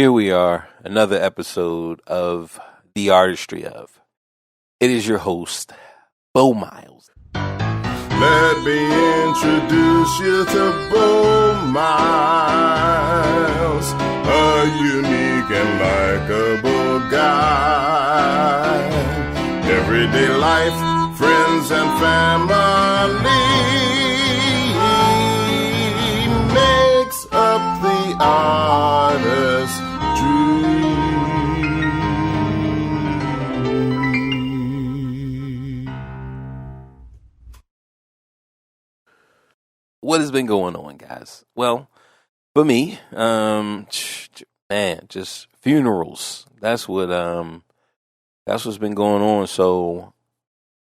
Here we are, another episode of The Artistry of. It is your host, Bo Miles. Let me introduce you to Bo Miles, a unique and likable guy. Everyday life, friends and family makes up the artist's dream. What has been going on, guys? Well, for me, just funerals. That's what's been going on. So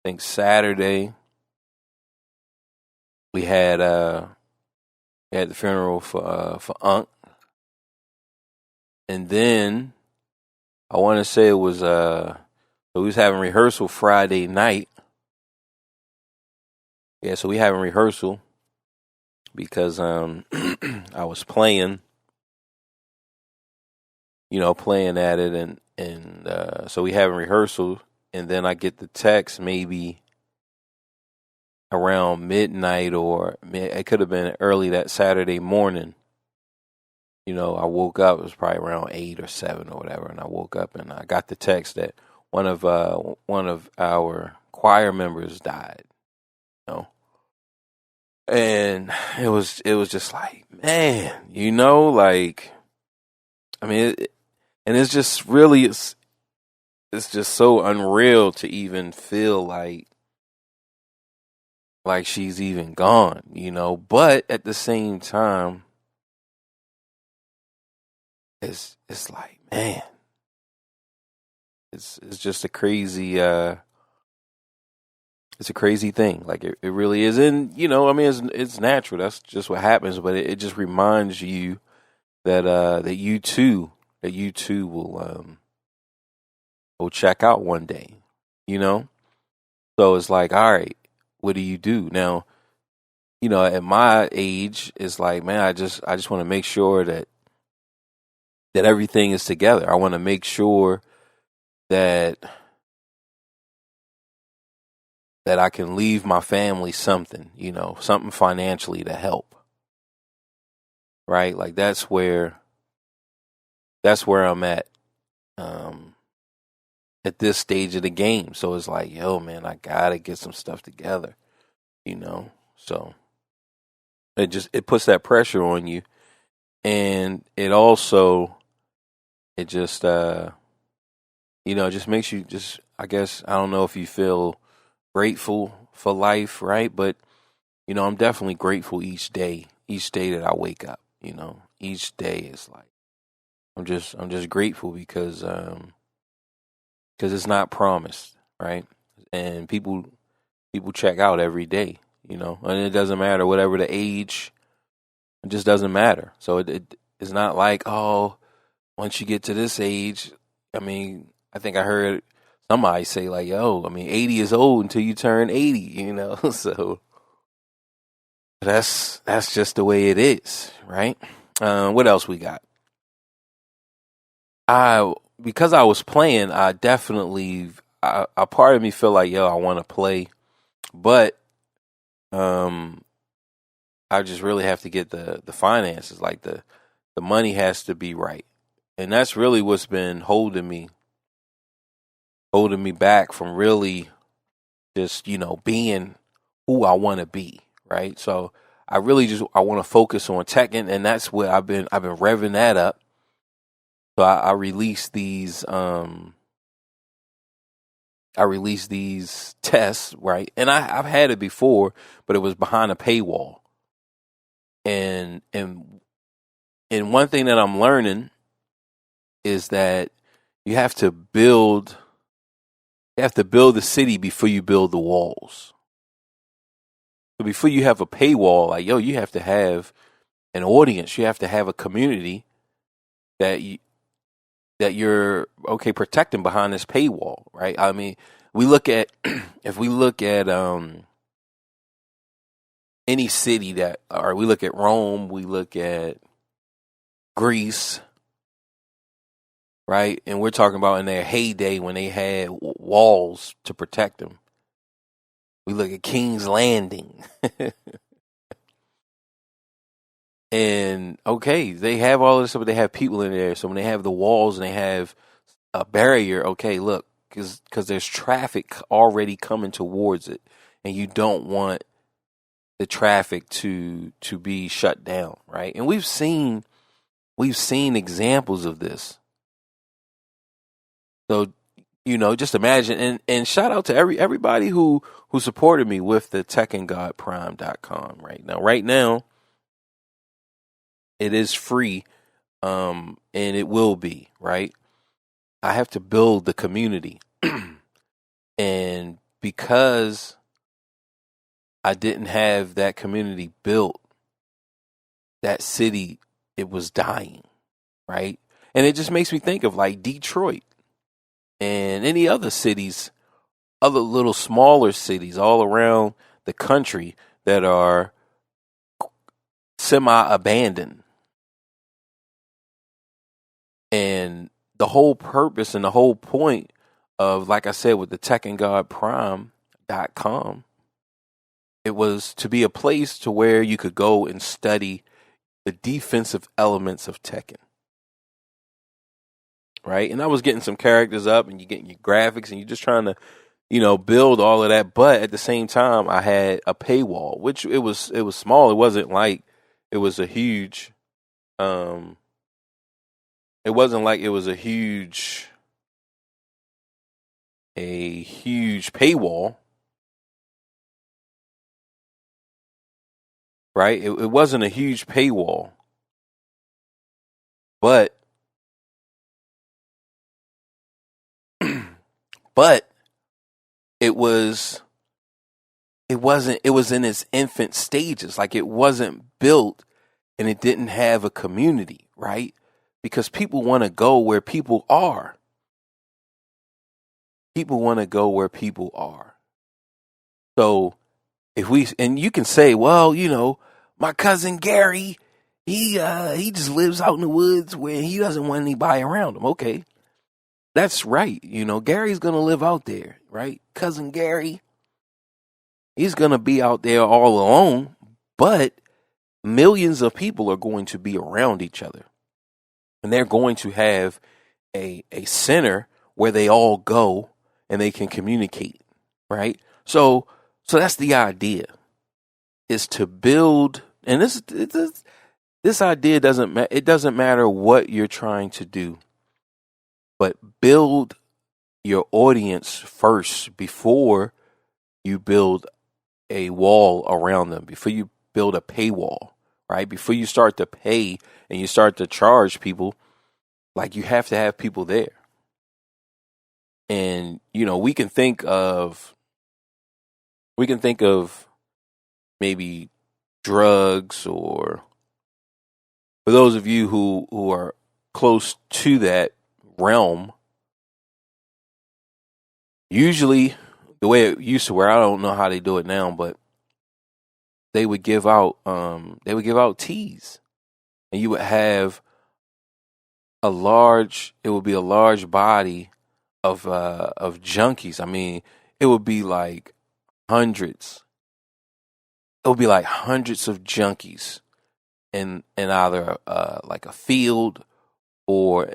I think Saturday we had the funeral for Unc, and then I want to say it was so we was having rehearsal Friday night. Yeah, so we having rehearsal because I was playing at it, and so we having rehearsal, and then I get the text maybe around midnight, or it could have been early that Saturday morning. I woke up, it was probably around 8 or 7 or whatever, and I woke up and I got the text that one of our choir members died. And it was just like, man, like, I mean, and it's just really, it's just so unreal to even feel like she's even gone, but at the same time, it's like, man, it's just a crazy, it's a crazy thing. Like it really is. And, I mean, it's natural. That's just what happens. But it just reminds you that you too will check out one day, So it's like, all right, what do you do now? At my age, it's like, man, I just want to make sure that everything is together. I want to make sure that I can leave my family something, something financially to help. Right? Like that's where I'm at this stage of the game. So it's like, yo, man, I gotta get some stuff together, So it puts that pressure on you, and it also just just makes you I guess, I don't know if you feel grateful for life, right? But I'm definitely grateful each day that I wake up. Each day is like I'm just grateful because it's not promised, right? And people check out every day, and it doesn't matter whatever the age. It just doesn't matter. So it's not like, oh, once you get to this age, I mean, I think I heard somebody say like, yo, I mean, 80 is old until you turn 80, So that's just the way it is, right? What else we got? Because I was playing, I definitely a part of me feel like, yo, I want to play, but I just really have to get the finances, like the money has to be right, and that's really what's been holding me back from really just being who I want to be, right? So I really I want to focus on teching, and that's what I've been revving that up. So I released these tests, right? And I've had it before, but it was behind a paywall. And one thing that I'm learning is that you have to build the city before you build the walls. So before you have a paywall, like, yo, you have to have an audience. You have to have a community that you're okay protecting behind this paywall, right? I mean, if we look at any city or we look at Rome, we look at Greece, right? And we're talking about in their heyday when they had walls to protect them. We look at King's Landing. And okay, they have all this stuff, but they have people in there. So when they have the walls and they have a barrier, okay, look, because there's traffic already coming towards it, and you don't want the traffic to be shut down, right? And we've seen examples of this. So, just imagine, and shout out to everybody who supported me with the techandgodprime.com right now. It is free, and it will be, right? I have to build the community. And because I didn't have that community built, that city, it was dying, right? And it just makes me think of like Detroit and any other cities, other little smaller cities all around the country that are semi-abandoned. And the whole purpose and the whole point of, like I said, with the techandgodprime.com, it was to be a place to where you could go and study the defensive elements of Tekken. Right? And I was getting some characters up, and you're getting your graphics, and you're just trying to, build all of that. But at the same time, I had a paywall, which it was small. It wasn't like it was a huge, it wasn't like it was a huge paywall. Right? It wasn't a huge paywall, but it was in its infant stages. Like, it wasn't built, and it didn't have a community, right? Because people want to go where people are. People want to go where people are. So and you can say, well, my cousin Gary, he just lives out in the woods where he doesn't want anybody around him. Okay. That's right. Gary's going to live out there, right? Cousin Gary, he's going to be out there all alone, but millions of people are going to be around each other. And they're going to have a center where they all go and they can communicate, right? So that's the idea, is to build, and this idea doesn't matter what you're trying to do, but build your audience first before you build a wall around them, before you build a paywall, right? Before you start to pay and you start to charge people, like, you have to have people there. And, we can think of maybe drugs, or for those of you who are close to that realm, usually the way it used to work, I don't know how they do it now, but they would give out teas, and you would have a large body of junkies. I mean, it would be like hundreds. It would be like hundreds of junkies in either like a field, or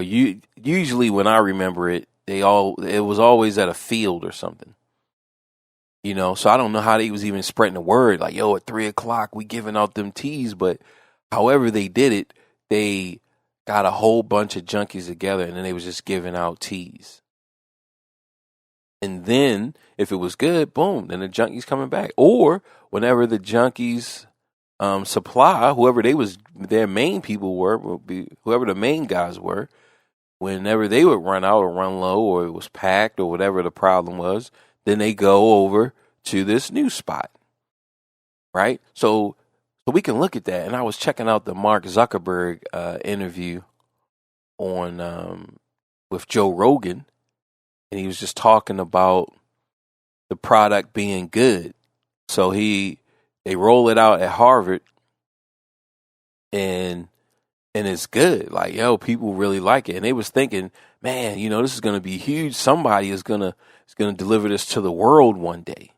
usually, when I remember it, it was always at a field or something. So I don't know how they was even spreading the word, like, yo, at 3:00 we giving out them teas. But however they did it, they got a whole bunch of junkies together, and then they was just giving out teas. And then if it was good, boom, then the junkies coming back. Or whenever the junkies supply, whoever their main people were, would be whoever the main guys were, whenever they would run out or run low, or it was packed, or whatever the problem was, then they go over to this new spot, right? So we can look at that. And I was checking out the Mark Zuckerberg interview on with Joe Rogan, and he was just talking about the product being good. So they roll it out at Harvard, and and it's good. Like, yo, people really like it. And they was thinking, man, this is going to be huge. Somebody is going to deliver this to the world one day.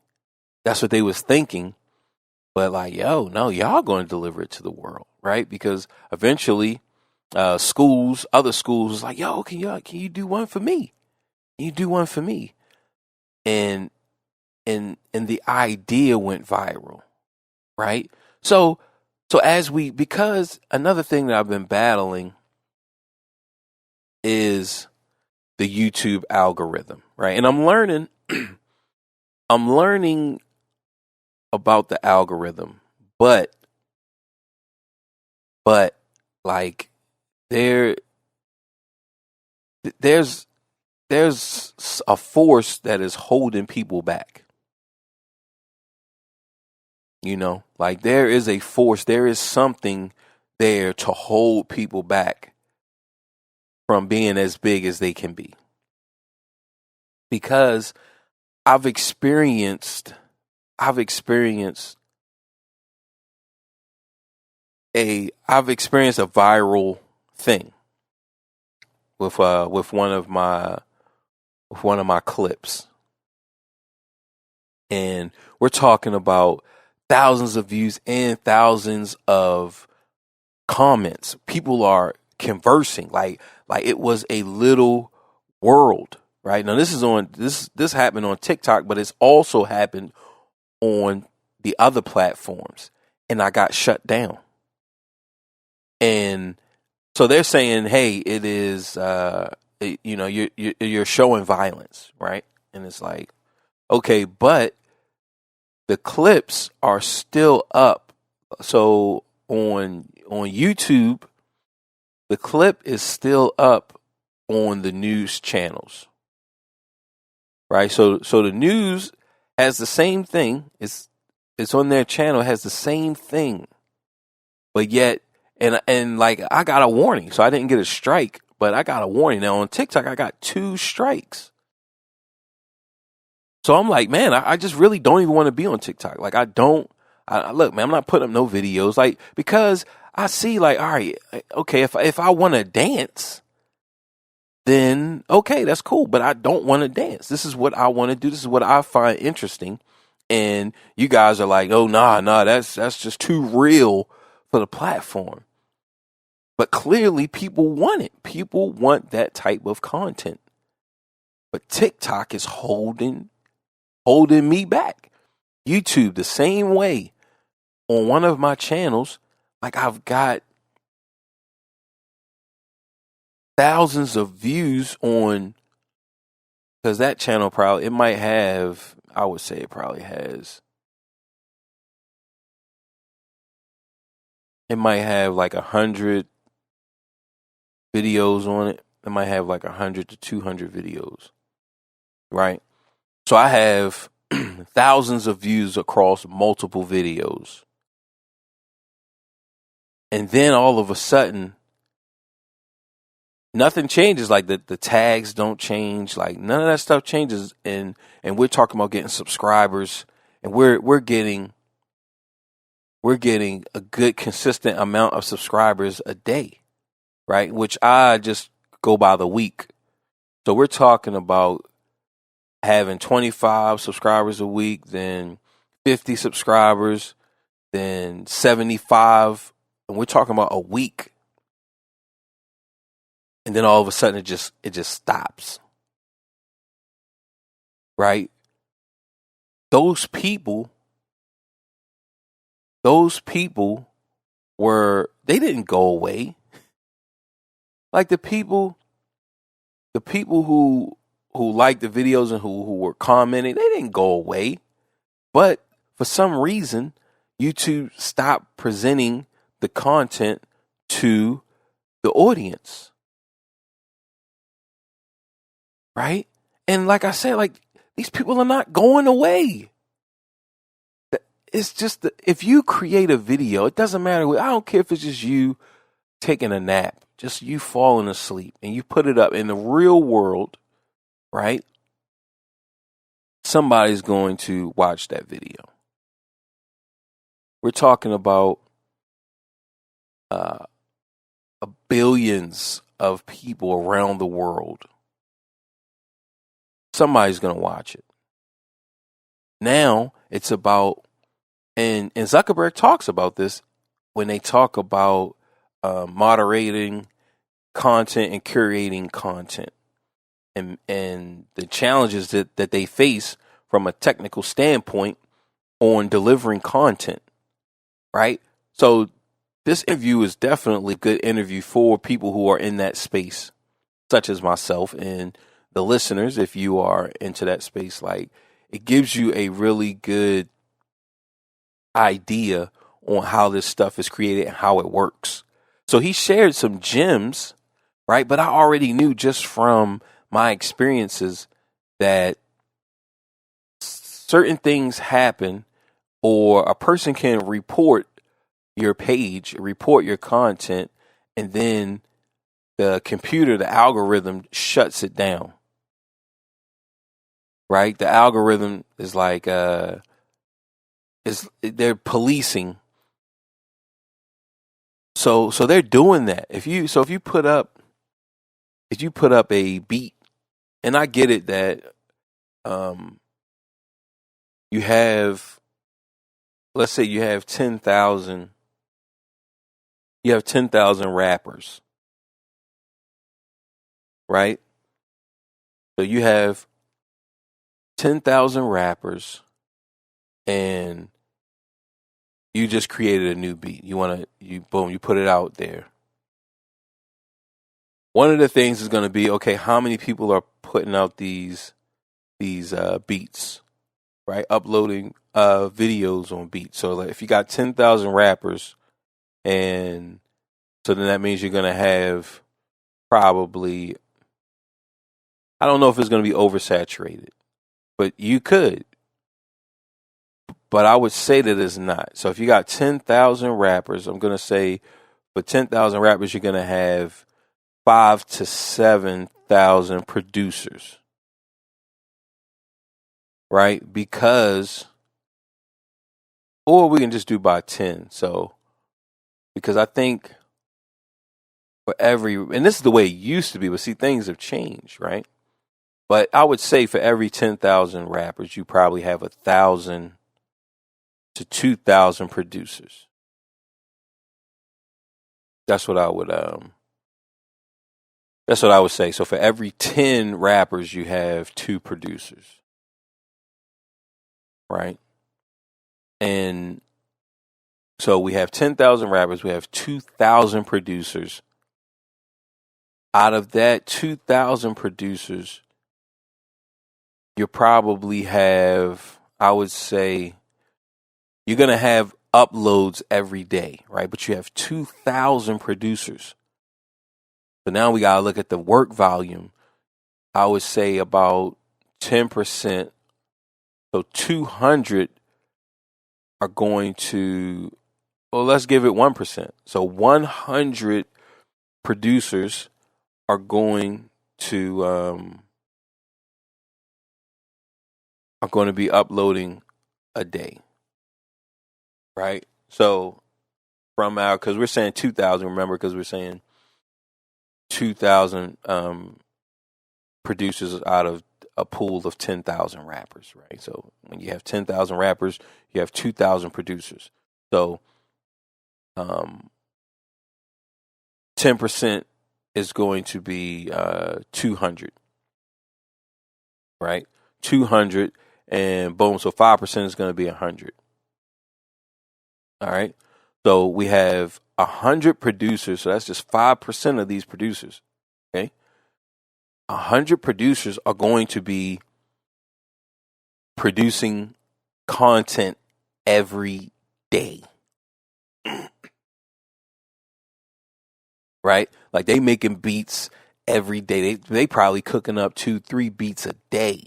That's what they was thinking. But like, yo, no, y'all going to deliver it to the world, right? Because eventually, other schools was like, yo, can you do one for me? Can you do one for me? And the idea went viral, right? So because another thing that I've been battling is the YouTube algorithm, right? And I'm learning about the algorithm, but like there's a force that is holding people back. Like there is a force, there is something there to hold people back from being as big as they can be. Because I've experienced a viral thing with one of my clips. And we're talking about thousands of views and thousands of comments. People are conversing like it was a little world, right? Now this happened on TikTok, but it's also happened on the other platforms, and I got shut down. And so they're saying, hey, it is you're showing violence, right? And it's like, okay, but the clips are still up. So on YouTube, the clip is still up on the news channels, right? So the news has the same thing. It's on their channel, has the same thing, but yet, and like I got a warning, so I didn't get a strike, but I got a warning. Now on TikTok, I got 2 strikes. So I'm like, man, I just really don't even want to be on TikTok. Like look, man, I'm not putting up no videos, like, because I see like, all right, okay, if I want to dance, then okay, that's cool. But I don't want to dance. This is what I want to do. This is what I find interesting. And you guys are like, oh, nah, that's just too real for the platform. But clearly people want it. People want that type of content. But TikTok is holding me back. YouTube, the same way. On one of my channels, like I've got thousands of views on, because that channel probably, I would say it probably might have like 100 videos on it. It might have like 100 to 200 videos, right? So I have thousands of views across multiple videos. And then all of a sudden, nothing changes. Like the tags don't change. Like none of that stuff changes. And we're talking about getting subscribers, and we're getting a good consistent amount of subscribers a day, right? Which I just go by the week. So we're talking about having 25 subscribers a week, then 50 subscribers, then 75, and we're talking about a week. And then all of a sudden it just stops. Right? Those people they didn't go away. Like the people who liked the videos and who were commenting, they didn't go away. But for some reason, YouTube stopped presenting the content to the audience. Right? And like I said, like these people are not going away. It's just if you create a video, it doesn't matter. I don't care if it's just you taking a nap, just you falling asleep, and you put it up in the real world, right? Somebody's going to watch that video. We're talking about billions of people around the world. Somebody's going to watch it. Now it's about, and Zuckerberg talks about this when they talk about moderating content and curating content, and the challenges that they face from a technical standpoint on delivering content, right? So this interview is definitely a good interview for people who are in that space, such as myself and the listeners. If you are into that space, like, it gives you a really good idea on how this stuff is created and how it works. So he shared some gems, right? But I already knew just from my experiences that certain things happen, or a person can report your page, report your content, and then the computer, the algorithm shuts it down. Right? The algorithm is like they're policing. So they're doing that. If you put up a beat, and I get it that you have, let's say you have 10,000 rappers, right? So you have 10,000 rappers, and you just created a new beat. You put it out there. One of the things is going to be, okay, how many people are putting out these beats, right? Uploading videos on beats. So like, if you got 10,000 rappers, and so then that means you're going to have probably, I don't know if it's going to be oversaturated, but you could. But I would say that it's not. So if you got 10,000 rappers, I'm going to say for 10,000 rappers, you're going to have 5,000 to 7,000 producers, right? Because, or we can just do by 10. So, because I think for every, and this is the way it used to be, but see, things have changed, right? But I would say for every 10,000 rappers, you probably have 1,000 to 2,000 producers. That's what I would say. So for every 10 rappers, you have 2 producers, right? And so we have 10,000 rappers, we have 2,000 producers. Out of that 2,000 producers, you probably have, I would say, you're going to have uploads every day, right? But you have 2,000 producers. So now we got to look at the work volume. I would say about 10%. So 200 are going to, well, let's give it 1%. So 100 producers are going to be uploading a day, right? So from our, because we're saying 2,000, remember, because we're saying 2,000 producers out of a pool of 10,000 rappers, right? So when you have 10,000 rappers, you have 2,000 producers. So 10% is going to be 200, right? 200, and boom, so 5% is going to be 100. All right. So we have 100 producers, so that's just 5% of these producers. Okay. 100 producers are going to be producing content every day. Right? Like, they making beats every day. They probably cooking up 2-3 beats a day.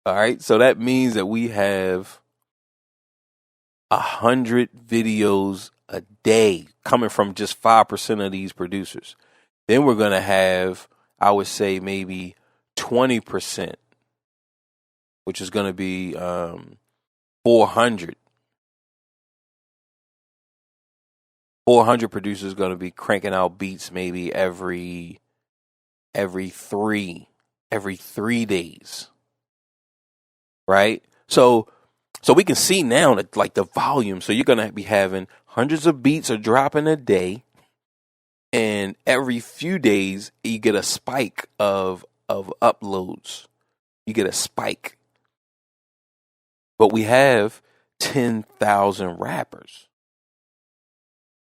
All right. So that means that we have 100 videos a day coming from just 5% of these producers. Then we're going to have, I would say, maybe 20%, which is going to be 400. 400 producers going to be cranking out beats maybe every 3 days, right? So we can see now that like the volume. So you're going to be having hundreds of beats are dropping a day, and every few days you get a spike of uploads. You get a spike. But we have 10,000 rappers.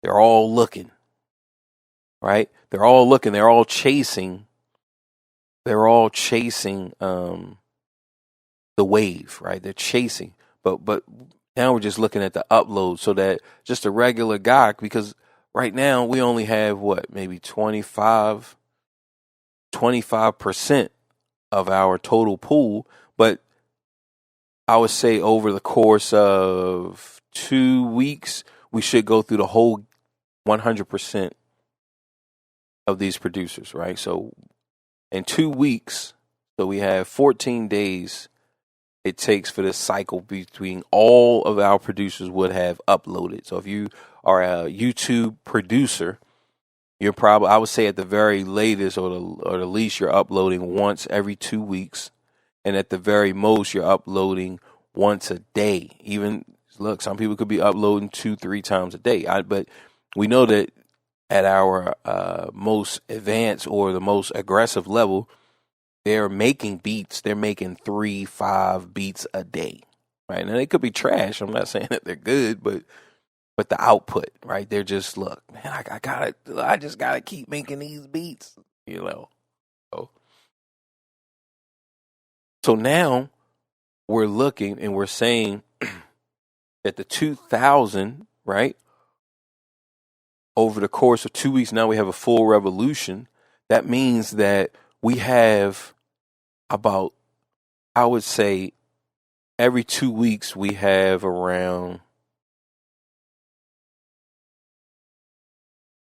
They're all looking, right? They're all looking. They're all chasing. The wave, right? They're chasing. But now we're just looking at the upload, so that just a regular guy, because right now we only have maybe 25% of our total pool. But I would say over the course of 2 weeks, we should go through the whole 100% of these producers, right? So in 2 weeks, so we have 14 days it takes for this cycle between all of our producers would have uploaded. So if you are a YouTube producer, you're probably, I would say at the very latest or the least, you're uploading once every 2 weeks. And at the very most, you're uploading once a day. Even, look, some people could be uploading 2-3 times a day. But we know that at our most advanced or the most aggressive level, they're making beats. They're making 3-5 beats a day, right? And they could be trash. I'm not saying that they're good, but the output, right? They're just, look, man, I just gotta keep making these beats, you know. So now we're looking and we're saying that the 2,000, right? Over the course of 2 weeks, now we have a full revolution. That means that we have about, I would say, every 2 weeks we have around,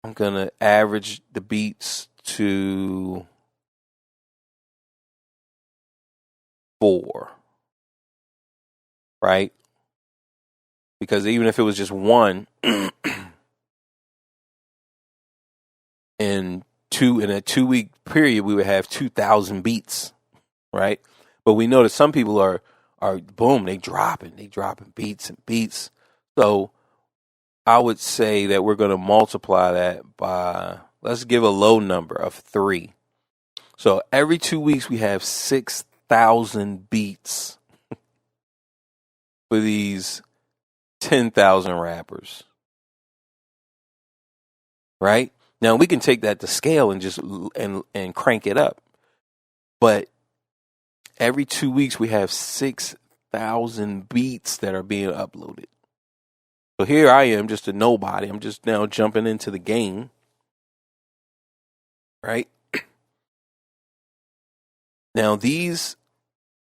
I'm going to average the beats to 4, right? Because even if it was just one in a 2 week period, we would have 2,000 beats, right? But we know that some people are boom, they dropping beats and beats. So I would say that we're going to multiply that by, let's give a low number of 3. So every 2 weeks we have 6,000 beats for these 10,000 rappers, right? Now we can take that to scale and just and crank it up, but every 2 weeks we have 6,000 beats that are being uploaded. So here I am, just a nobody. I'm just now jumping into the game, right? Now these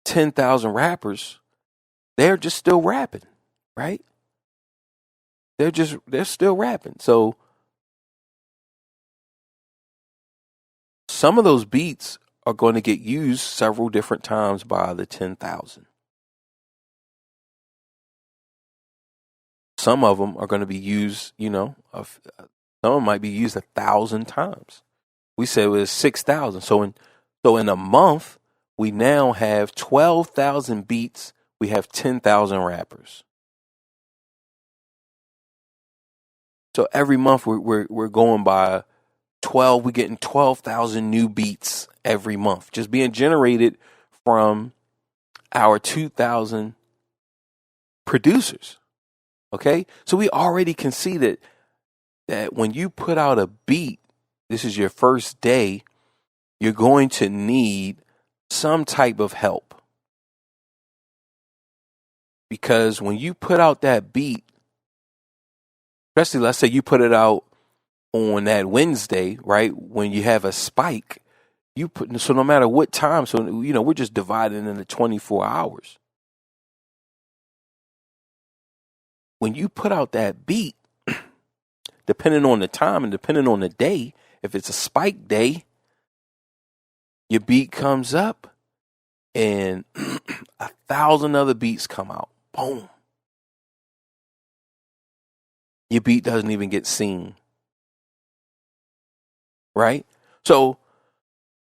10,000 rappers, they're just still rapping, right? They're still rapping. So some of those beats are going to get used several different times by the 10,000. Some of them are going to be used, some of them might be used 1,000 times. We said it was 6,000. So in a month, we now have 12,000 beats. We have 10,000 rappers. So every month we're going by 12. We're getting 12,000 new beats every month, just being generated from our 2,000 producers. Okay, so we already can see that when you put out a beat, this is your first day, you're going to need some type of help. Because when you put out that beat, especially let's say you put it out on that Wednesday, right? When you have a spike, so no matter what time, so we're just dividing into 24 hours. When you put out that beat, depending on the time and depending on the day, if it's a spike day, your beat comes up and 1,000 other beats come out. Boom. your beat doesn't even get seen, right? So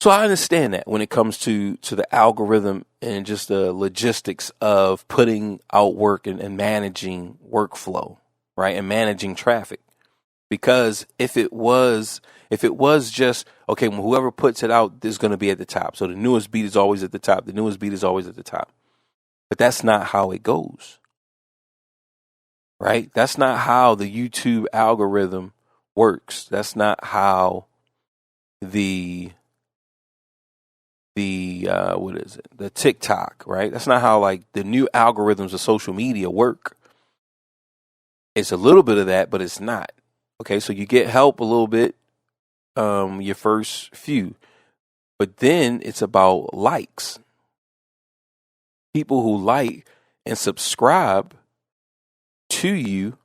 I understand that when it comes to the algorithm and just the logistics of putting out work and managing workflow, right? And managing traffic. Because if it was just, okay, well, whoever puts it out is going to be at the top. So the newest beat is always at the top. The newest beat is always at the top. But that's not how it goes, right? That's not how the YouTube algorithm works. That's not how the what is it? The TikTok, right? That's not how like the new algorithms of social media work. It's a little bit of that, but it's not. Okay, so you get help a little bit, your first few, but then it's about likes. People who like and subscribe to you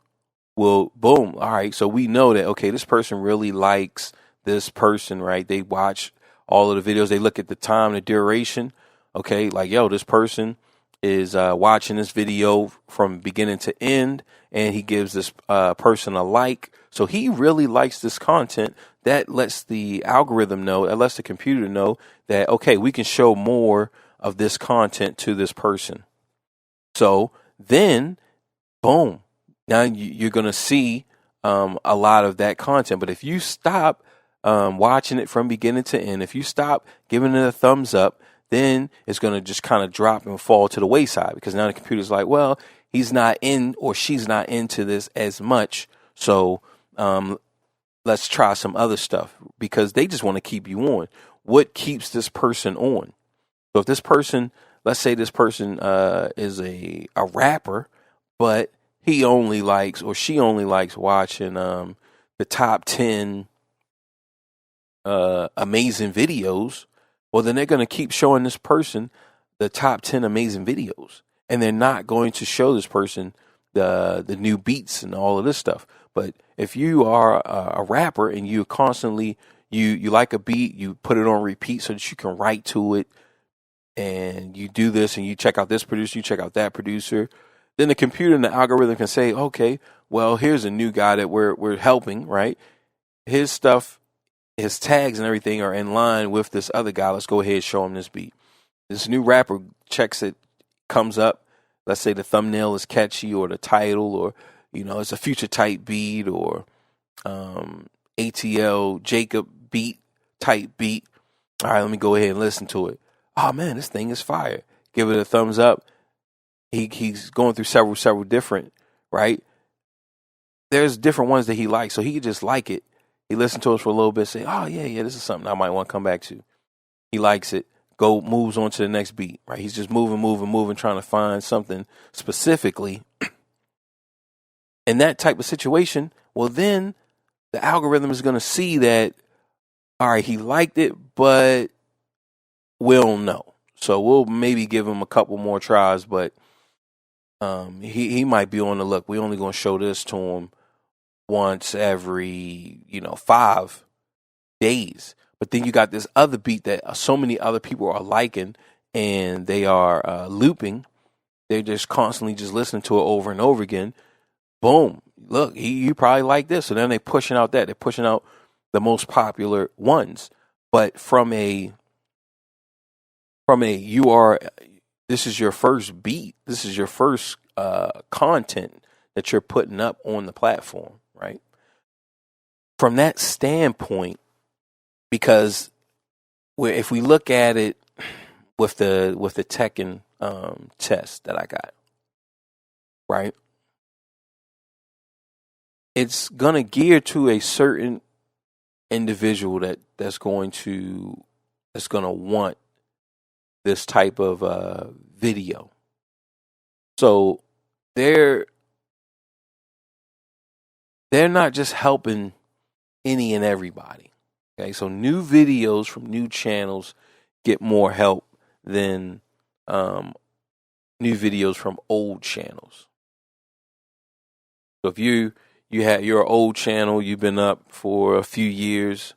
will, boom, all right, so we know that, okay, this person really likes this person, right? They watch all of the videos. They look at the time, the duration. Okay, like, yo, this person is watching this video from beginning to end, and he gives this person a like. So he really likes this content. That lets the algorithm know, that lets the computer know that, okay, we can show more of this content to this person. So then, boom, now you're going to see a lot of that content. But if you stop watching it from beginning to end, if you stop giving it a thumbs up, then it's going to just kind of drop and fall to the wayside, because now the computer's like, well, he's not in or she's not into this as much. So let's try some other stuff, because they just want to keep you on. What keeps this person on? So if this person, let's say this person is a rapper, but he only likes or she only likes watching the top 10 amazing videos, well, then they're going to keep showing this person the top 10 amazing videos, and they're not going to show this person the new beats and all of this stuff. But if you are a rapper and you constantly, you like a beat, you put it on repeat so that you can write to it, and you do this and you check out this producer, you check out that producer, then the computer and the algorithm can say, okay, well, here's a new guy that we're helping, right? His stuff, his tags and everything are in line with this other guy. Let's go ahead and show him this beat. This new rapper checks it, comes up. Let's say the thumbnail is catchy, or the title, or, you know, it's a future type beat, or ATL Jacob beat type beat. All right, let me go ahead and listen to it. Oh man, this thing is fire. Give it a thumbs up. He's going through several different, right? There's different ones that he likes, so he could just like it. He listened to us for a little bit, say, oh yeah, this is something I might want to come back to. He likes it, moves on to the next beat, right? He's just moving, trying to find something specifically. In that type of situation, well, then the algorithm is going to see that, all right, he liked it, but we don't know. So we'll maybe give him a couple more tries, but he might be on the look. We're only going to show this to him once every, 5 days. But then you got this other beat that so many other people are liking, and they are looping. They're just constantly just listening to it over and over again. Boom. Look, you probably like this. So then they're pushing out that. They're pushing out the most popular ones. But from a this is your first beat. This is your first content that you're putting up on the platform, right? From that standpoint, because if we look at it with the Tekken test that I got, right? It's gonna gear to a certain individual that's going to want this type of video. So they're not just helping any and everybody. Okay, so new videos from new channels get more help than new videos from old channels. So if you had your old channel, you've been up for a few years,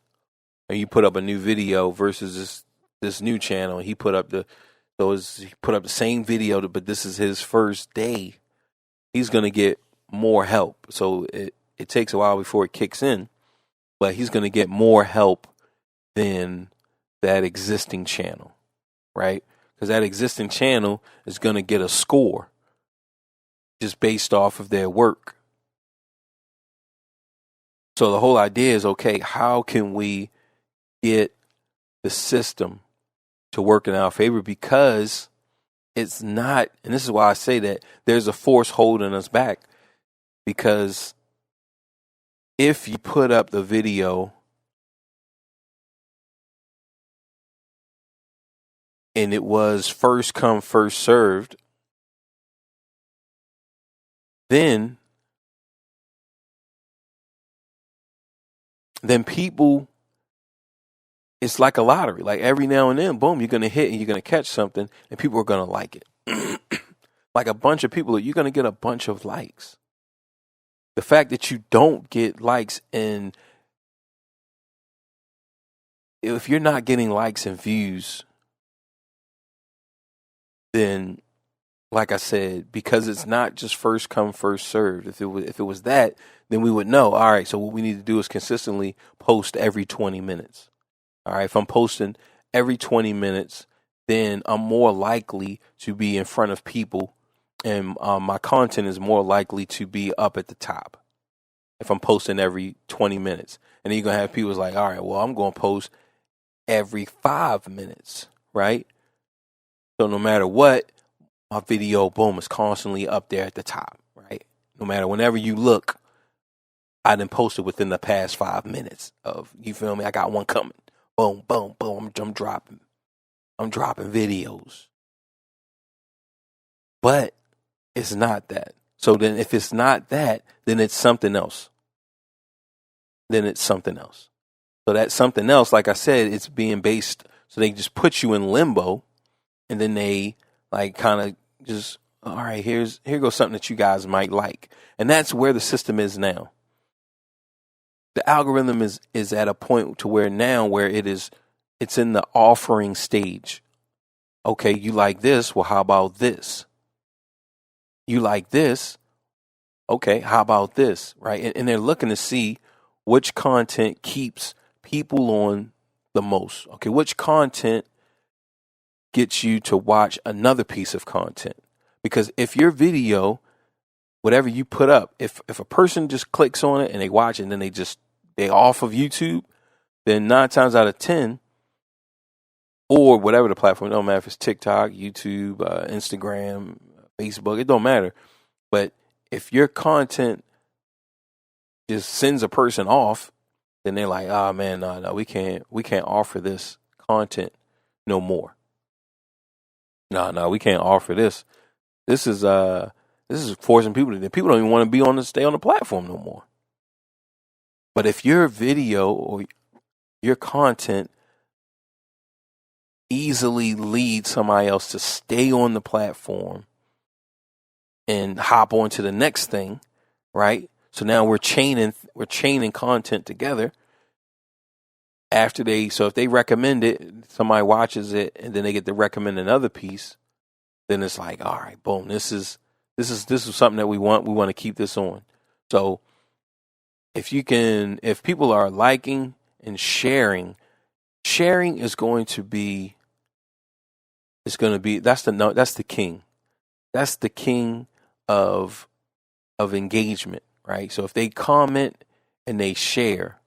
and you put up a new video versus this new channel, he put up the same video, but this is his first day, he's gonna get more help. So it takes a while before it kicks in, but he's going to get more help than that existing channel, right? Because that existing channel is going to get a score just based off of their work. So the whole idea is, okay, how can we get the system to work in our favor? Because it's not, and this is why I say that there's a force holding us back. Because if you put up the video and it was first come, first served, then people, it's like a lottery. Like every now and then, boom, you're going to hit and you're going to catch something and people are going to like it. Like a bunch of people, you're going to get a bunch of likes. The fact that you don't get likes, and if you're not getting likes and views, then, like I said, because it's not just first come, first served. If it was that, then we would know, all right, so what we need to do is consistently post every 20 minutes. All right, if I'm posting every 20 minutes, then I'm more likely to be in front of people, and my content is more likely to be up at the top if I'm posting every 20 minutes. And then you're going to have people like, all right, well, I'm going to post every 5 minutes, right? So no matter what, my video, boom, is constantly up there at the top, right? No matter whenever you look, I done posted within the past 5 minutes of, you feel me? I got one coming. Boom, boom, boom. I'm dropping videos. But it's not that. So then if it's not that, then it's something else. So that's something else, like I said, it's being based, so they just put you in limbo, and then they like kind of just, all right, here goes something that you guys might like. And that's where the system is now. The algorithm is at a point to where now where it's in the offering stage. Okay, you like this, well, how about this? You like this, okay, how about this, right? And they're looking to see which content keeps people on the most. Okay, which content gets you to watch another piece of content? Because if your video, whatever you put up, if a person just clicks on it and they watch it and then they off of YouTube, then 9 times out of 10, or whatever the platform, it don't matter if it's TikTok, YouTube, Instagram, Facebook, it don't matter. But if your content just sends a person off, then they're like, oh man, no, we can't offer this content no more. No, we can't offer this. This is forcing people people don't even want to stay on the platform no more. But if your video or your content easily leads somebody else to stay on the platform and hop on to the next thing, right? So now we're chaining content together. So if they recommend it, somebody watches it, and then they get to recommend another piece, then it's like, all right, boom, this is something that we want. We want to keep this on. So if people are liking and sharing is going to be, that's the king. That's the king of engagement, right? So if they comment and they share,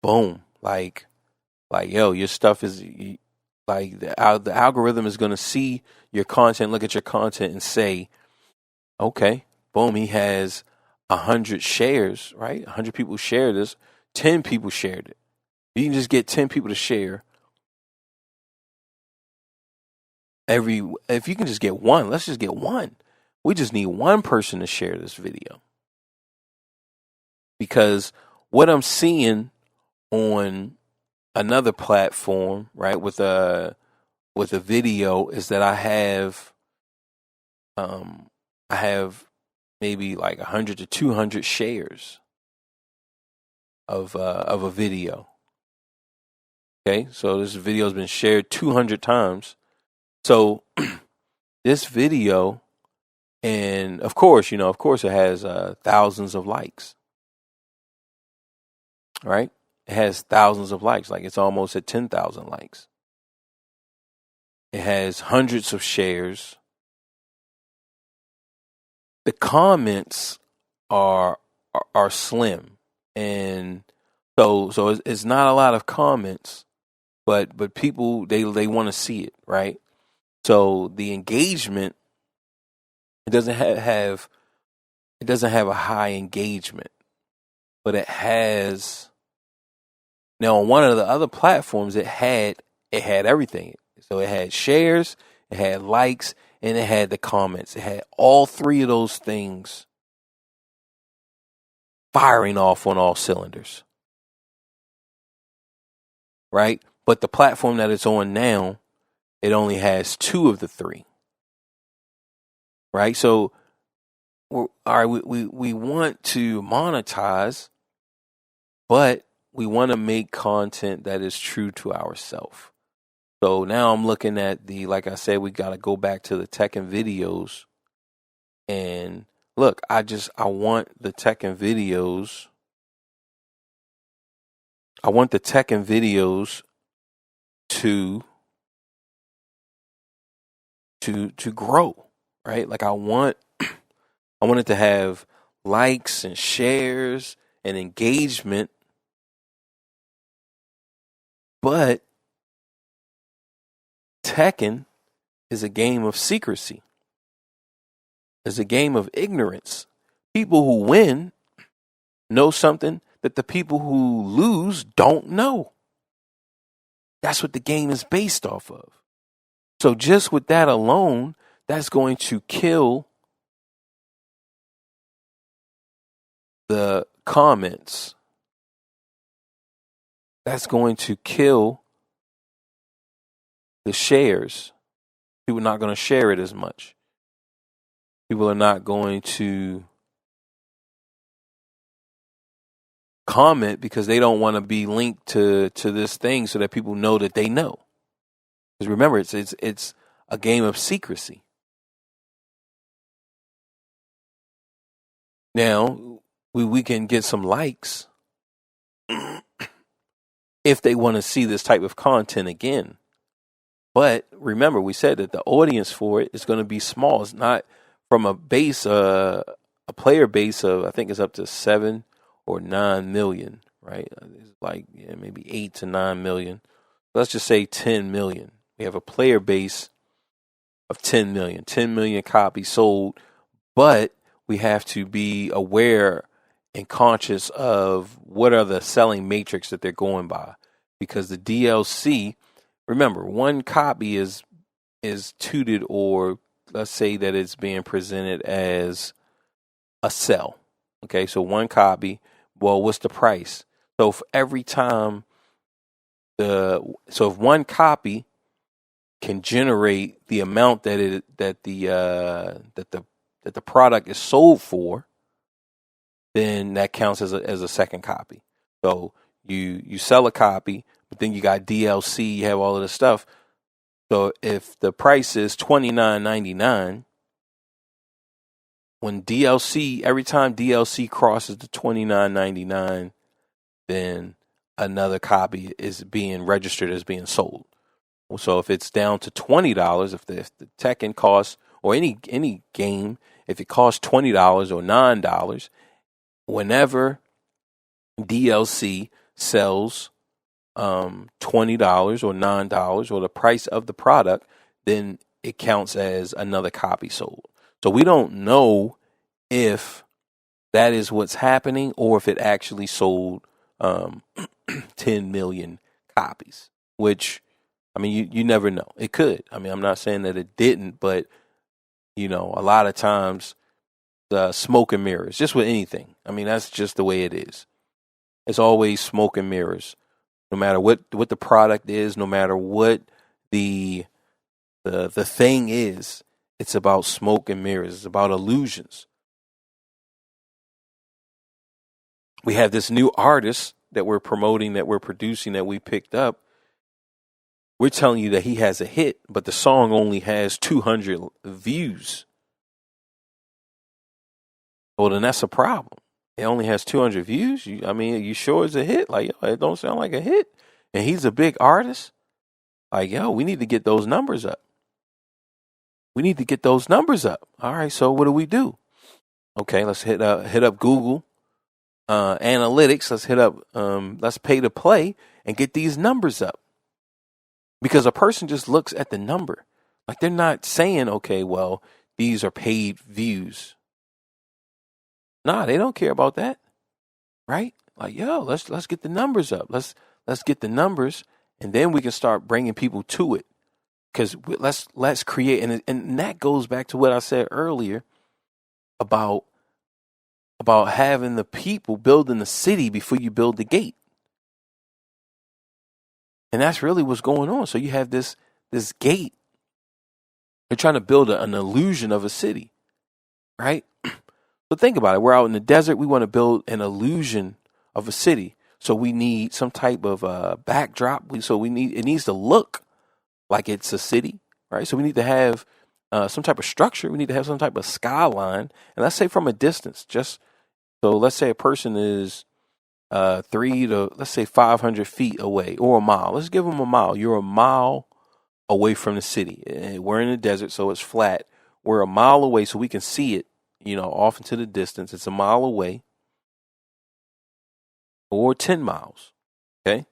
boom, like yo, your stuff is like the algorithm is going to see your content, look at your content and say, okay, boom, he has 100 shares, right? 100 people share this, 10 people shared it. You can just get 10 people to share if you can just get one, let's just get one. We just need one person to share this video. Because what I'm seeing on another platform, right, with a video is that I have maybe like 100 to 200 shares of a video. Okay, so this video has been shared 200 times. So this video And of course, it has thousands of likes, right? It has thousands of likes, like it's almost at 10,000 likes. It has hundreds of shares. The comments are slim, and so it's not a lot of comments, but people they want to see it, right? So the engagement, it doesn't have a high engagement, but it has. Now on one of the other platforms, it had everything. So it had shares, it had likes, and it had the comments. It had all three of those things firing off on all cylinders, right? But the platform that it's on now, it only has two of the three, right? So, all right, we want to monetize, but we want to make content that is true to ourselves. So now I'm looking at like I said, we got to go back to the tech and videos. And look, I want the tech and videos. I want the tech and videos to grow, right? Like I want it to have likes and shares and engagement. But Tekken is a game of secrecy. It's a game of ignorance. People who win know something that the people who lose don't know. That's what the game is based off of. So just with that alone, that's going to kill the comments. That's going to kill the shares. People are not going to share it as much. People are not going to comment because they don't want to be linked to this thing so that people know that they know. Because remember, it's a game of secrecy. Now, we can get some likes if they want to see this type of content again. But remember, we said that the audience for it is going to be small. It's not from a base, a player base of, I think it's up to 7 or 9 million, right? It's like maybe 8 to 9 million. Let's just say 10 million. We have a player base of 10 million copies sold, but we have to be aware and conscious of what are the selling matrix that they're going by, because the DLC, remember, one copy is touted, or let's say that it's being presented as a sell. Okay, so one copy. Well, what's the price? So for every time if one copy can generate the amount that the product is sold for, then that counts as a second copy. So you sell a copy, but then you got DLC, you have all of this stuff. So if the price is $29.99, when every time DLC crosses the $29.99, then another copy is being registered as being sold. So if it's down to $20, if the Tekken costs, or any game, if it costs $20 or $9, whenever DLC sells $20 or $9 or the price of the product, then it counts as another copy sold. So we don't know if that is what's happening or if it actually sold 10 million copies, which, I mean, you never know. It could. I mean, I'm not saying that it didn't, but, a lot of times the smoke and mirrors, just with anything. I mean, that's just the way it is. It's always smoke and mirrors. No matter what the product is, no matter what the thing is, it's about smoke and mirrors. It's about illusions. We have this new artist that we're promoting, that we're producing, that we picked up. We're telling you that he has a hit, but the song only has 200 views. Well, then that's a problem. It only has 200 views. You sure it's a hit? Like, yo, it don't sound like a hit. And he's a big artist. Like, yo, we need to get those numbers up. We need to get those numbers up. All right, so what do we do? Okay, let's hit up Google Analytics. Let's pay to play and get these numbers up. Because a person just looks at the number. Like, they're not saying, okay, well, these are paid views. Nah, they don't care about that. Right? Like, yo, let's get the numbers up. Let's get the numbers, and then we can start bringing people to it. Because let's create, and that goes back to what I said earlier about having the people building the city before you build the gate. And that's really what's going on. So you have this gate. They're trying to build an illusion of a city, right? So think about it. We're out in the desert. We want to build an illusion of a city. So we need some type of backdrop. It needs to look like it's a city, right? So we need to have some type of structure. We need to have some type of skyline. And let's say from a distance, let's say a person is 500 feet away, or a mile. Let's give them a mile. You're a mile away from the city. We're in the desert, so it's flat. We're a mile away, so we can see it, off into the distance. It's a mile away, or 10 miles. Okay.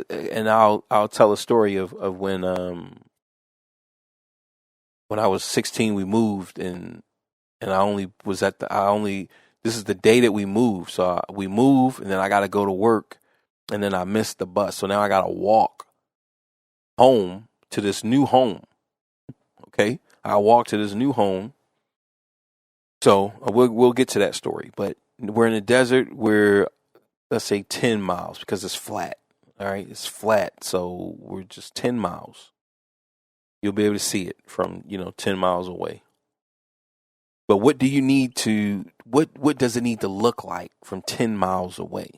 And I'll tell a story of when I was 16, we moved, and this is the day that we moved. So we move, and then I got to go to work, and then I missed the bus. So now I got to walk home to this new home. Okay. I walked to this new home. So we'll get to that story, but we're in the desert. We're, let's say, 10 miles because it's flat. All right. It's flat. So we're just 10 miles. You'll be able to see it from, 10 miles away. But what do you need what does it need to look like from 10 miles away?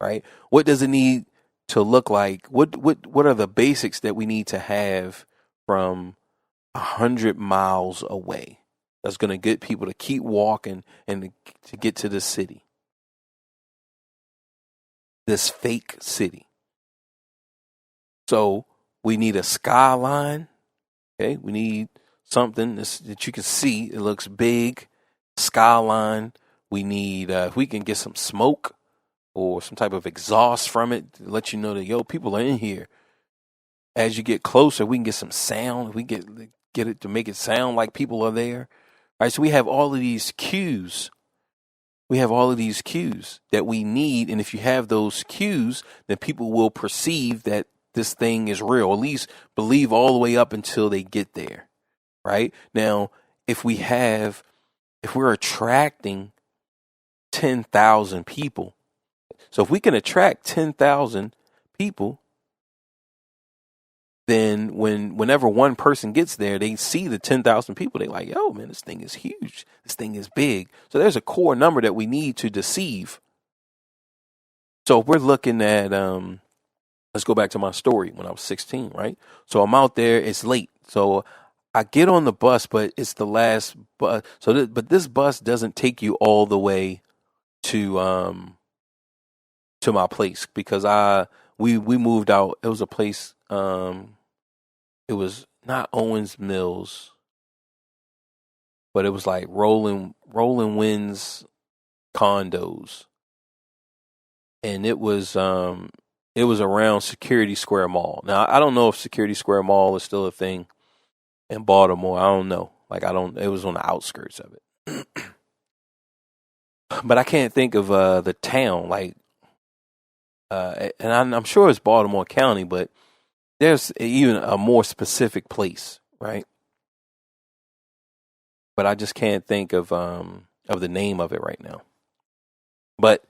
Right? What does it need to look like? What are the basics that we need to have from 100 miles away that's going to get people to keep walking and to get to the city? This fake city. So we need a skyline. Okay, we need something that you can see. It looks big. Skyline. We need, if we can get some smoke or some type of exhaust from it to let you know that, people are in here. As you get closer, we can get some sound. We get it to make it sound like people are there. All right, so we have all of these cues. We have all of these cues that we need. And if you have those cues, then people will perceive that this thing is real, at least believe all the way up until they get there. Right? Now, if we're attracting 10,000 people, so if we can attract 10,000 people, then whenever one person gets there, they see the 10,000 people. They're like, yo, man, this thing is huge. This thing is big. So there's a core number that we need to deceive. So if we're looking at, let's go back to my story when I was 16, right? So I'm out there. It's late. So I get on the bus, but it's the last bus. But this bus doesn't take you all the way to my place because we moved out. It was a place. It was not Owens Mills, but it was like Rolling Winds condos, and it was around Security Square Mall. Now I don't know if Security Square Mall is still a thing in Baltimore. I don't know. It was on the outskirts of it. But I can't think of the town, and I'm sure it's Baltimore County, but there's even a more specific place, right? But I just can't think of the name of it right now. But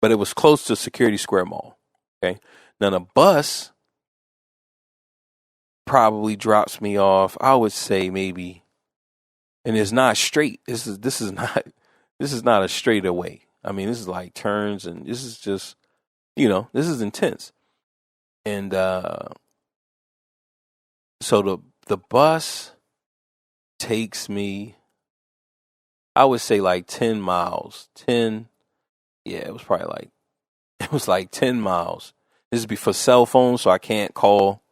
it was close to Security Square Mall. Okay, now the bus probably drops me off. I would say maybe, and it's not straight. This is not a straightaway. I mean, this is like turns, and this is just, this is intense. And so the bus takes me I would say like 10 miles. 10, yeah, it was probably like, it was like 10 miles. This is before cell phones, so I can't call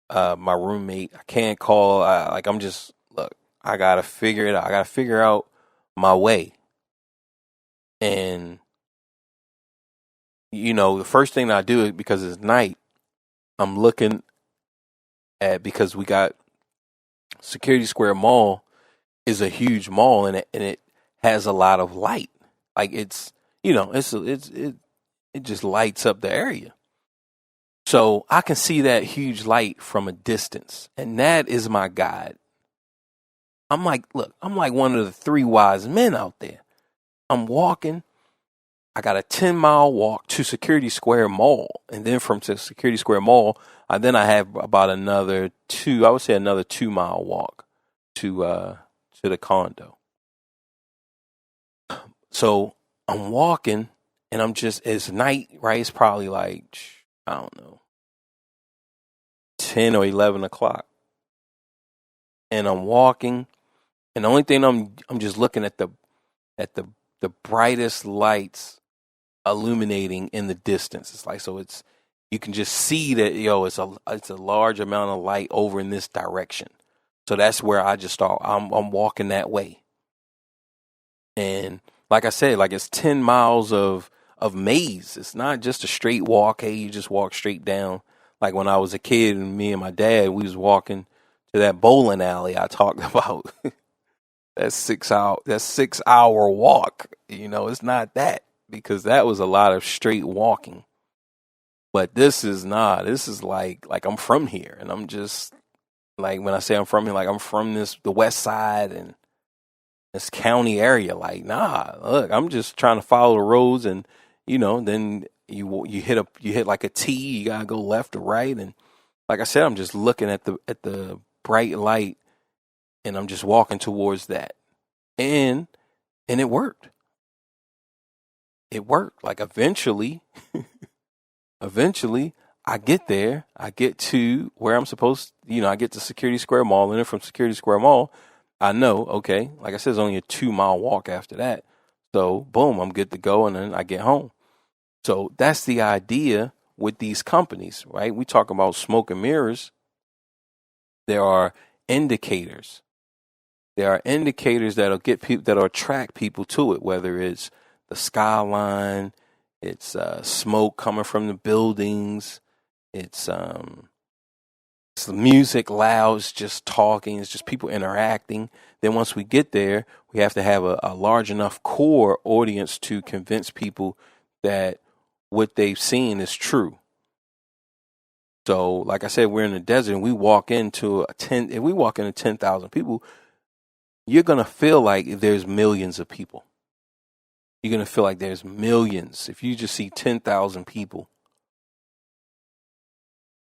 my roommate. I can't call, like, I'm just, look, I got to figure it out. I got to figure out my way. And, you know, the first thing I do is because it's night, I'm looking at, because we got Security Square Mall is a huge mall, and it has a lot of light. Like, it's, you know, it just lights up the area. So I can see that huge light from a distance, and that is my guide. I'm like, look, I'm like one of the three wise men out there. I'm walking. I got a 10-mile walk to Security Square Mall, and then from Security Square Mall, I have about another 2-mile walk to the condo. So I'm walking, and it's night, right? It's probably like, I don't know, 10 or 11 o'clock. And I'm walking, and the only thing I'm just looking at the brightest lights illuminating in the distance. It's like, so it's, you can just see that, it's a large amount of light over in this direction. So that's where I just start. I'm walking that way. And like I said, like, it's 10 miles of maze. It's not just a straight walk. Hey, you just walk straight down. Like when I was a kid and me and my dad, we was walking to that bowling alley I talked about. That 6 hour walk. It's not that, because that was a lot of straight walking. But this is not. This is like I'm from here, and I'm just, like, when I say I'm from here, like, I'm from the west side and this county area. Like, nah, look, I'm just trying to follow the roads, and then you hit like a T. You gotta go left or right, and like I said, I'm just looking at the bright light, and I'm just walking towards that, and it worked. It worked. Like, eventually, I get there. I get to where I'm supposed. I get to Security Square Mall, and then from Security Square Mall, I know, okay, like I said, it's only a 2-mile walk after that. So, boom, I'm good to go, and then I get home. So that's the idea with these companies, right? We talk about smoke and mirrors. There are indicators. There are indicators that'll get people, that'll attract people to it, whether it's the skyline, it's smoke coming from the buildings, it's the music loud, it's just talking, it's just people interacting. Then once we get there, we have to have a large enough core audience to convince people that what they've seen is true. So, like I said, we're in the desert, and we walk into if we walk into 10,000 people, you're going to feel like there's millions of people. You're going to feel like there's millions. If you just see 10,000 people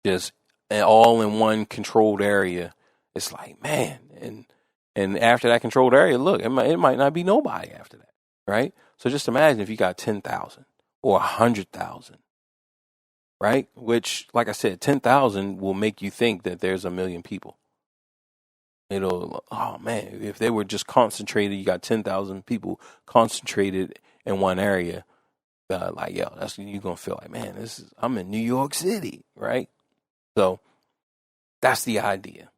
just all in one controlled area, it's like, man. And after that controlled area, look, it might not be nobody after that, right? So just imagine if you got 10,000 or 100,000, right? Which, like I said, 10,000 will make you think that there's a million people. Oh man, if they were just concentrated, you got 10,000 people concentrated in one area, like, yo, that's, you're going to feel like, man, I'm in New York City, right? So that's the idea,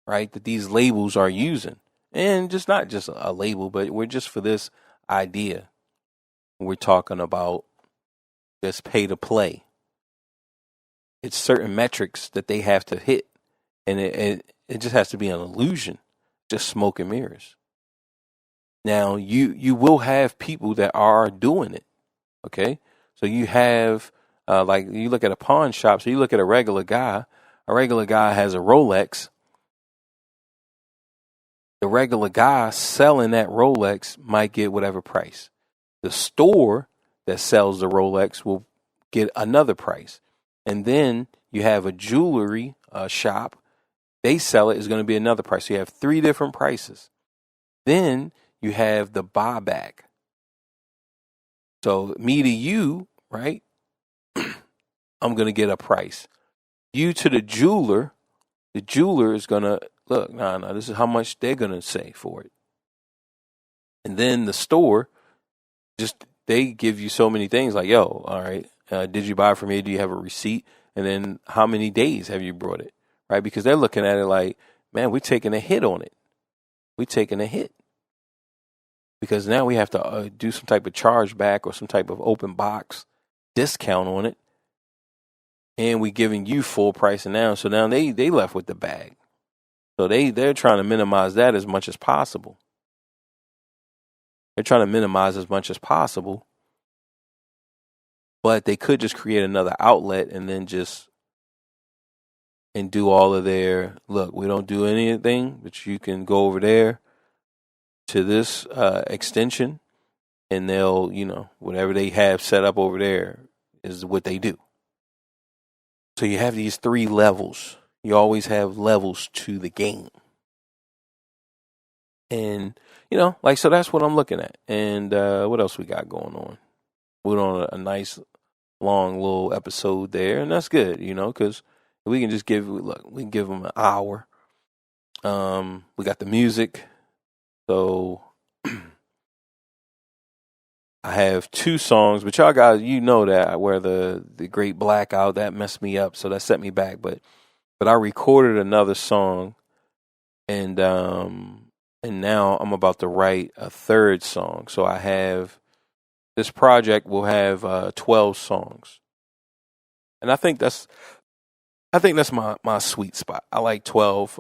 right? That these labels are using, and just not just a label, but we're just for this idea. We're talking about just pay to play. It's certain metrics that they have to hit, and it just has to be an illusion, just smoke and mirrors. Now, you will have people that are doing it, okay? So you have, like, you look at a pawn shop, so you look at a regular guy has a Rolex. The regular guy selling that Rolex might get whatever price. The store that sells the Rolex will get another price. And then you have a jewelry shop. They sell it, is going to be another price. So you have 3 different prices. Then you have the buyback. So me to you, right? I'm going to get a price. You to the jeweler is going to, look, no, this is how much they're going to say for it. And then the store, just they give you so many things like, yo, all right, did you buy it from here? Do you have a receipt? And then how many days have you brought it? Right? Because they're looking at it like, man, we're taking a hit on it. We're taking a hit. Because now we have to do some type of charge back or some type of open box discount on it. And we giving you full price now. So now they left with the bag. So they're trying to minimize that as much as possible. They're trying to minimize as much as possible. But they could just create another outlet and then and do all of their, look, we don't do anything, but you can go over there to this extension and they'll, whatever they have set up over there is what they do. So you have these 3 levels. You always have levels to the game. And, so that's what I'm looking at. And what else we got going on? We're on a nice long little episode there, and that's good, because we can just we can give them an hour. We got the music. So I have 2 songs, but y'all guys, that where the Great Blackout, that messed me up, so that set me back. But I recorded another song, and now I'm about to write a 3rd song. So I have this project will have 12 songs, and I think that's my sweet spot. I like 12,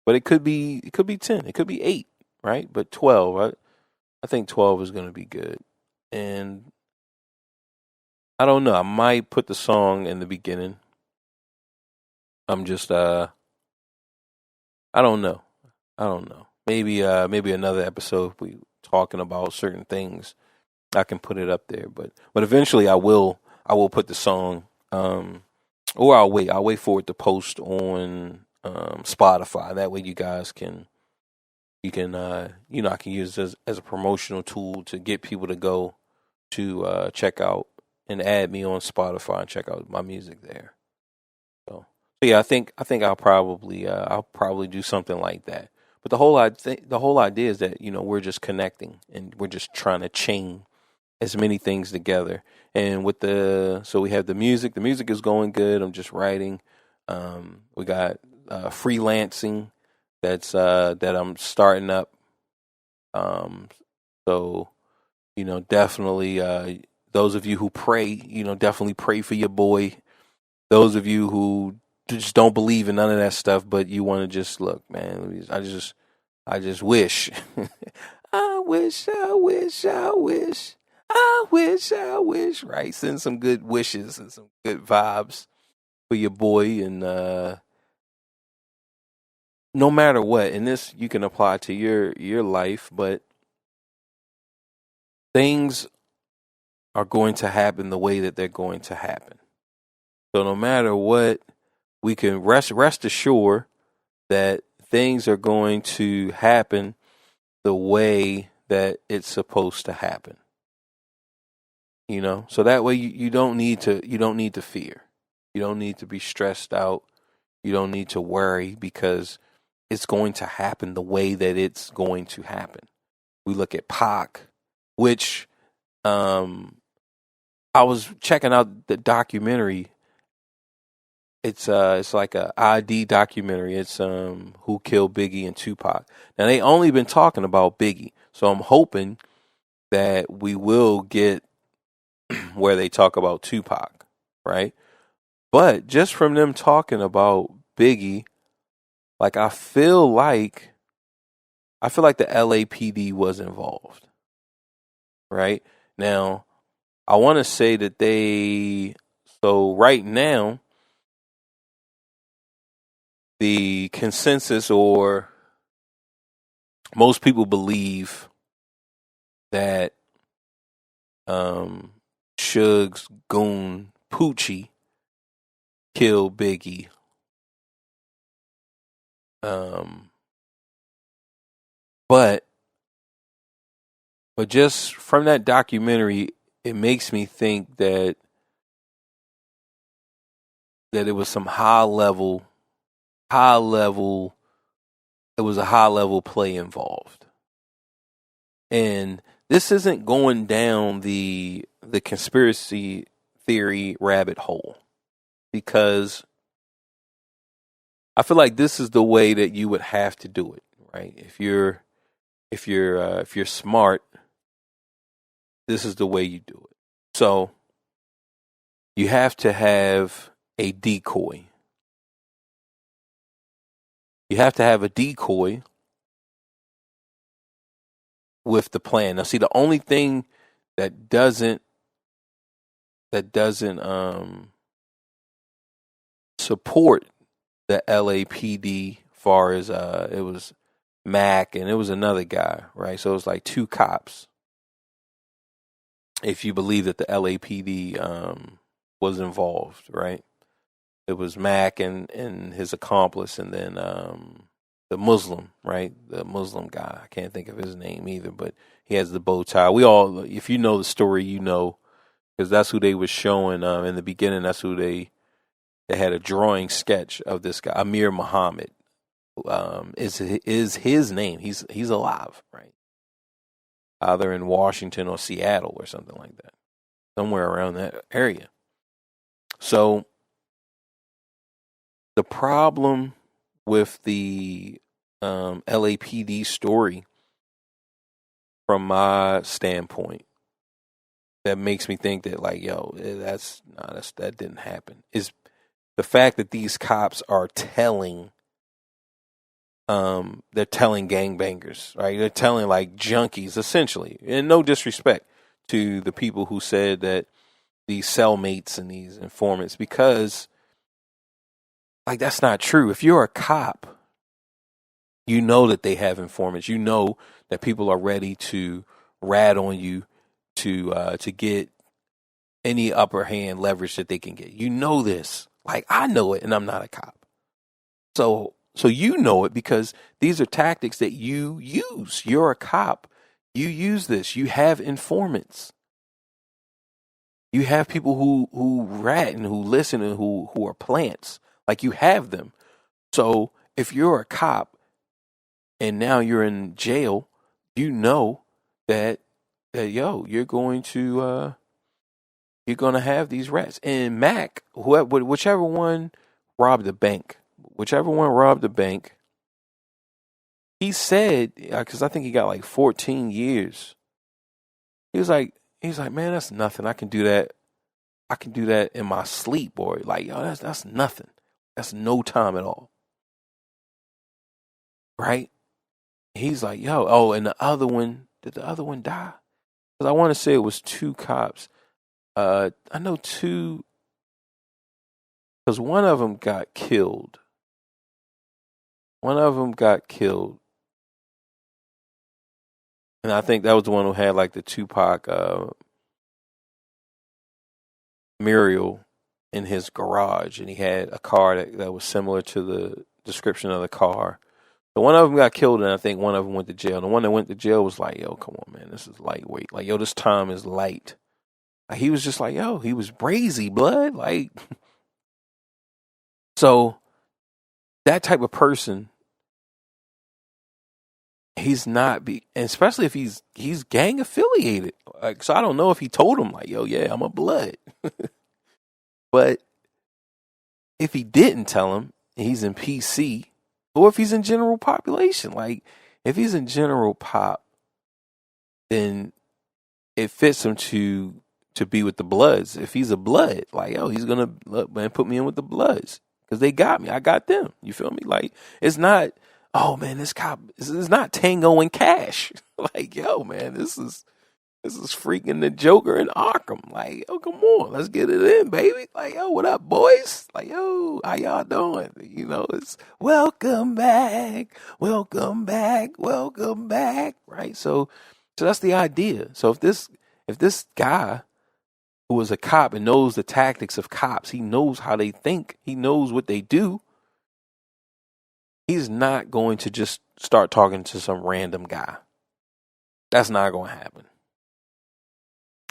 but it could be 10, it could be 8, right? But 12, I think 12 is going to be good. And I don't know. I might put the song in the beginning. I'm just, I don't know. Maybe another episode if we talking about certain things, I can put it up there. But eventually I will put the song, or I'll wait for it to post on Spotify. That way you guys can, I can use this as a promotional tool to get people to go to check out and add me on Spotify and check out my music there. So yeah, I think I'll probably do something like that. But the whole idea is that we're just connecting and we're just trying to chain as many things together. And so we have the music. The music is going good. I'm just writing. We got freelancing that I'm starting up. So, definitely, those of you who pray, definitely pray for your boy. Those of you who just don't believe in none of that stuff, but you want to just look, man, I just wish, I wish, right? Send some good wishes and some good vibes for your boy. And, no matter what, and this you can apply to your life, but things are going to happen the way that they're going to happen. So no matter what, we can rest assured that things are going to happen the way that it's supposed to happen. So that way you don't need to fear. You don't need to be stressed out. You don't need to worry because it's going to happen the way that it's going to happen. We look at Pac, which I was checking out the documentary. It's like a ID documentary. It's Who Killed Biggie and Tupac. Now they only been talking about Biggie, so I'm hoping that we will get where they talk about Tupac, right? But just from them talking about Biggie, like I feel like the LAPD was involved, right? Now, I want to say that so right now, the consensus or most people believe that Suge's goon Poochie killed Biggie. But just from that documentary, it makes me think that it was some high level, it was a high level play involved. And this isn't going down the conspiracy theory rabbit hole, because I feel like this is the way that you would have to do it, right? If you're smart, this is the way you do it. So you have to have a decoy. You have to have a decoy with the plan. Now, see, the only thing that doesn't support the LAPD, far as it was Mac and it was another guy, right? So it was like two cops. If you believe that the LAPD was involved, right? It was Mac and his accomplice, and then the Muslim, right? The Muslim guy. I can't think of his name either, but he has the bow tie. We all, if you know the story, you know, because that's who they was showing in the beginning. That's who they had a drawing sketch of this guy, Amir Muhammad. Is his name? He's alive, right? Either in Washington or Seattle or something like that, somewhere around that area. So the problem with the LAPD story, from my standpoint, that makes me think that, like, yo, that didn't happen, is the fact that these cops are telling gangbangers, right? They're telling like junkies, essentially, and no disrespect to the people who said that these cellmates and these informants, because like that's not true. If you're a cop, you know that they have informants. You know that people are ready to rat on you to get any upper hand leverage that they can get. You know this. Like, I know it, and I'm not a cop. So you know it, because these are tactics that you use. You're a cop. You use this. You have informants. You have people who rat and who listen and who are plants. Like, you have them. So if you're a cop and now you're in jail, you know that you're going to have these rats. And Mac, whichever one robbed the bank, he said, because I think he got like 14 years. He was like, man, that's nothing. I can do that in my sleep, boy. Like, yo, that's nothing. That's no time at all. Right? He's like, yo, oh, and the other one, did the other one die? Because I want to say it was two cops. I know two, because one of them got killed. And I think that was the one who had like the Tupac mural in his garage, and he had a car that was similar to the description of the car. So one of them got killed, and I think one of them went to jail. The one that went to jail was like, yo, come on, man, this is lightweight. Like, yo, this time is light. Like, he was just like, yo, he was brazy, blood. Like, so that type of person, he's not and especially if he's gang affiliated. Like, so I don't know if he told him like, yo, yeah, I'm a blood. But if he didn't tell him, he's in PC, or if he's in general population, like if he's in general pop, then it fits him to be with the Bloods. If he's a blood, like, yo, he's gonna put me in with the Bloods because they got me. I got them. You feel me? Like, it's not, oh man, this cop is not Tango and Cash. Like, yo, man, this is freaking the Joker in Arkham. Like, yo, come on, let's get it in, baby. Like, yo, what up, boys? Like, yo, how y'all doing? You know, it's welcome back, right? So that's the idea. So if this guy who was a cop and knows the tactics of cops, he knows how they think, he knows what they do, he's not going to just start talking to some random guy. That's not going to happen.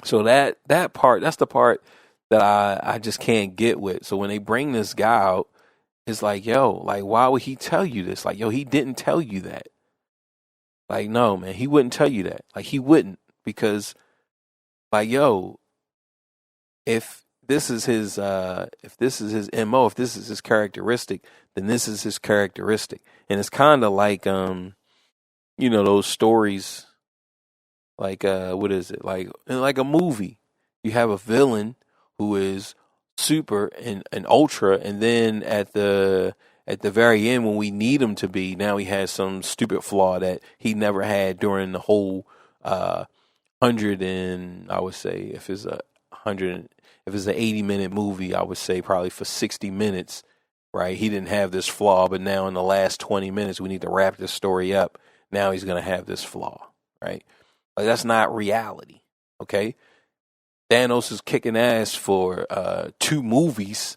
So that part, that's the part that I just can't get with. So when they bring this guy out, it's like, yo, like, why would he tell you this? Like, yo, he didn't tell you that. Like, no, man, he wouldn't tell you that. Like, he wouldn't, because, like, yo, if this is his MO, if this is his characteristic, then this is his characteristic. And it's kind of like those stories, like what is it? Like in like a movie. You have a villain who is super and ultra, and then at the very end, when we need him to be, now he has some stupid flaw that he never had during the whole 100, and I would say if it's a 100, if it's an 80-minute movie, I would say probably for 60 minutes, right? He didn't have this flaw, but now in the last 20 minutes, we need to wrap this story up. Now he's going to have this flaw, right? Like, that's not reality, okay? Thanos is kicking ass for 2 movies.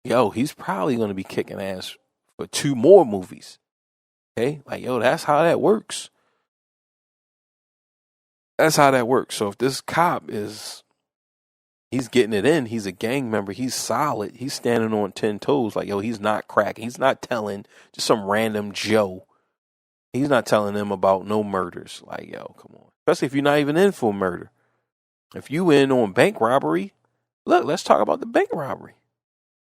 Yo, he's probably going to be kicking ass for 2 more movies, okay? Like, yo, that's how that works. That's how that works. So if this cop he's getting it in, he's a gang member, he's solid, he's standing on 10 toes, like, yo, he's not cracking. He's not telling just some random Joe. He's not telling them about no murders. Like, yo, come on. Especially if you're not even in for murder. If you in on bank robbery, look, let's talk about the bank robbery.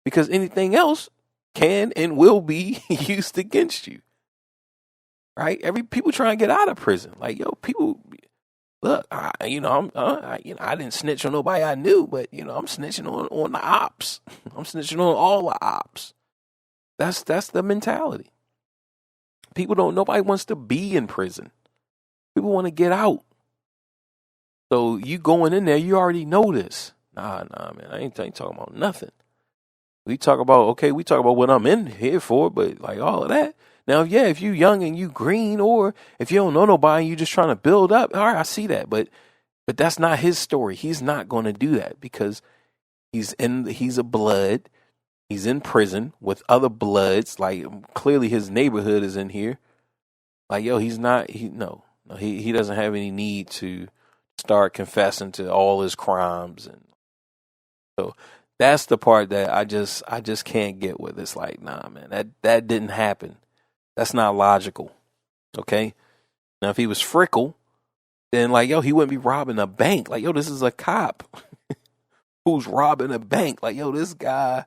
Because anything else can and will be used against you. Right? People trying to get out of prison. Like, yo, people, look, I didn't snitch on nobody I knew, but, I'm snitching on the ops. I'm snitching on all the ops. That's the mentality. Nobody wants to be in prison. People want to get out. So you going in there, you already know this. Nah, man, I ain't talking about nothing. We talk about what I'm in here for, but like all of that. Now, if you young and you green, or if you don't know nobody, you just trying to build up. All right, I see that, but that's not his story. He's not going to do that because he's a blood. He's in prison with other bloods. Like, clearly his neighborhood is in here. Like, yo, he doesn't have any need to start confessing to all his crimes. And so that's the part that I just can't get with. It's like, nah, man, that didn't happen. That's not logical. Okay. Now, if he was Frickle, then like, yo, he wouldn't be robbing a bank. Like, yo, this is a cop who's robbing a bank. Like, yo, this guy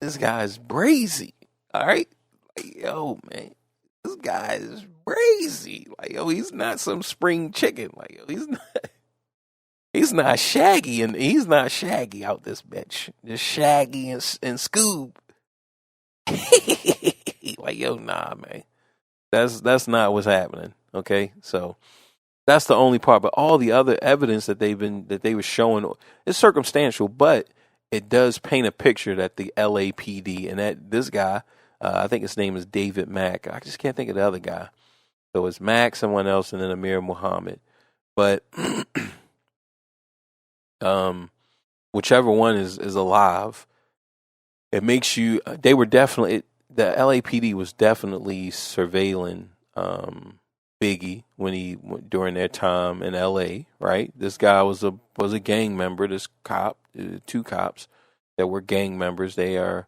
is brazy. All right. Like, yo, man, this guy is brazy. Like, yo, he's not some spring chicken. Like, yo, he's not Shaggy, and he's not Shaggy out this bitch. Just Shaggy and Scoob. Like, yo, nah, man. That's not what's happening. Okay, so that's the only part. But all the other evidence that they were showing is circumstantial, but it does paint a picture that the LAPD and that this guy, I think his name is David Mack. I just can't think of the other guy. So it's Mack, someone else, and then Amir Muhammad. But whichever one is alive, it makes you. They were definitely, the LAPD was definitely surveilling Biggie during their time in LA. Right, this guy was a gang member. This cop, 2 cops that were gang members. They are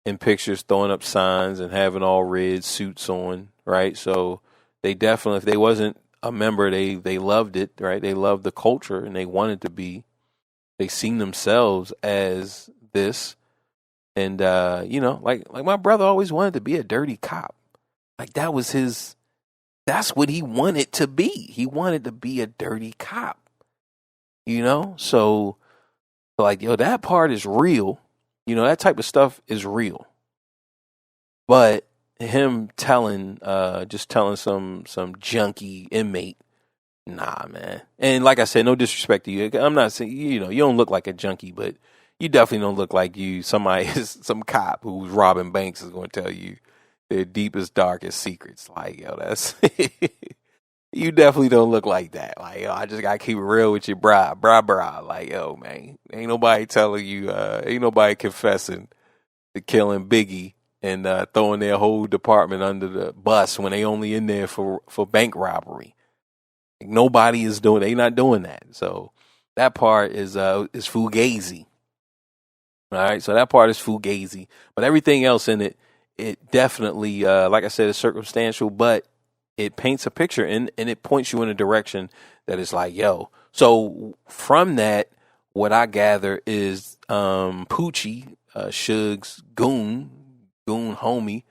in pictures throwing up signs and having all red suits on. Right, so they definitely, if they wasn't a member, they loved it. Right, they loved the culture and they wanted to be. They seen themselves as this, and like my brother always wanted to be a dirty cop. Like, that was his. That's what he wanted to be. He wanted to be a dirty cop. So like, yo, that part is real. That type of stuff is real. But him telling some junkie inmate, nah, man. And like I said, no disrespect to you. I'm not saying, you don't look like a junkie, but you definitely don't look like some cop who's robbing banks is going to tell you their deepest, darkest secrets. Like, yo, that's, you definitely don't look like that. Like, yo, I just got to keep it real with you, brah. Like, yo, man, ain't nobody telling you, ain't nobody confessing to killing Biggie and throwing their whole department under the bus when they only in there for bank robbery. Nobody is doing. They not doing that. So that part is fugazi. All right. So that part is fugazi. But everything else in it definitely, like I said, is circumstantial. But it paints a picture and it points you in a direction that is like, yo. So from that, what I gather is Poochie, Suge's goon homie,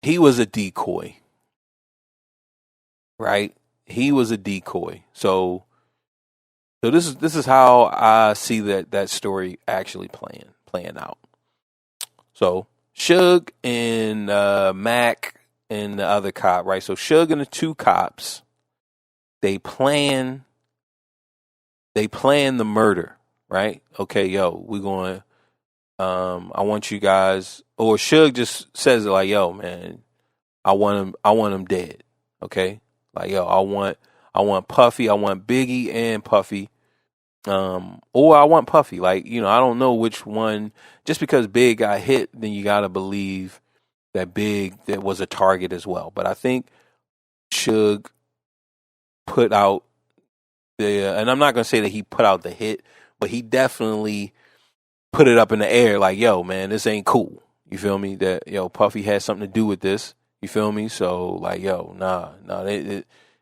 he was a decoy, right? He was a decoy. So this is how I see that story actually playing out. So Suge and Mac and the other cop, right? So Suge and the two cops, they plan the murder, right? Okay, yo, we're going. I want you guys, or Suge just says it like, yo, man, I want him dead. Okay, like, yo, I want Puffy, I want Biggie and Puffy, or I want Puffy. Like, I don't know which one. Just because Big got hit, then you gotta believe that Big that was a target as well. But I think Suge put out and I'm not gonna say that he put out the hit, but he definitely put it up in the air like, yo, man, this ain't cool. You feel me? That, yo, Puffy had something to do with this. You feel me? So, like, yo, nah,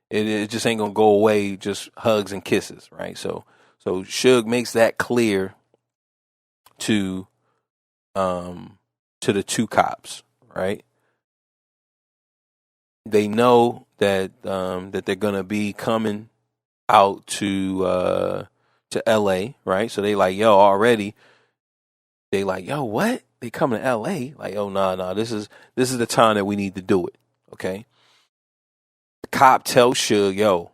it just ain't gonna go away. Just hugs and kisses, right? So Suge makes that clear to the two cops, right? They know that that they're gonna be coming out to LA, right? So they like, yo, already. They like, yo, what? They coming to LA? Like, oh, nah. This is the time that we need to do it. Okay. The cop tells Suge, yo,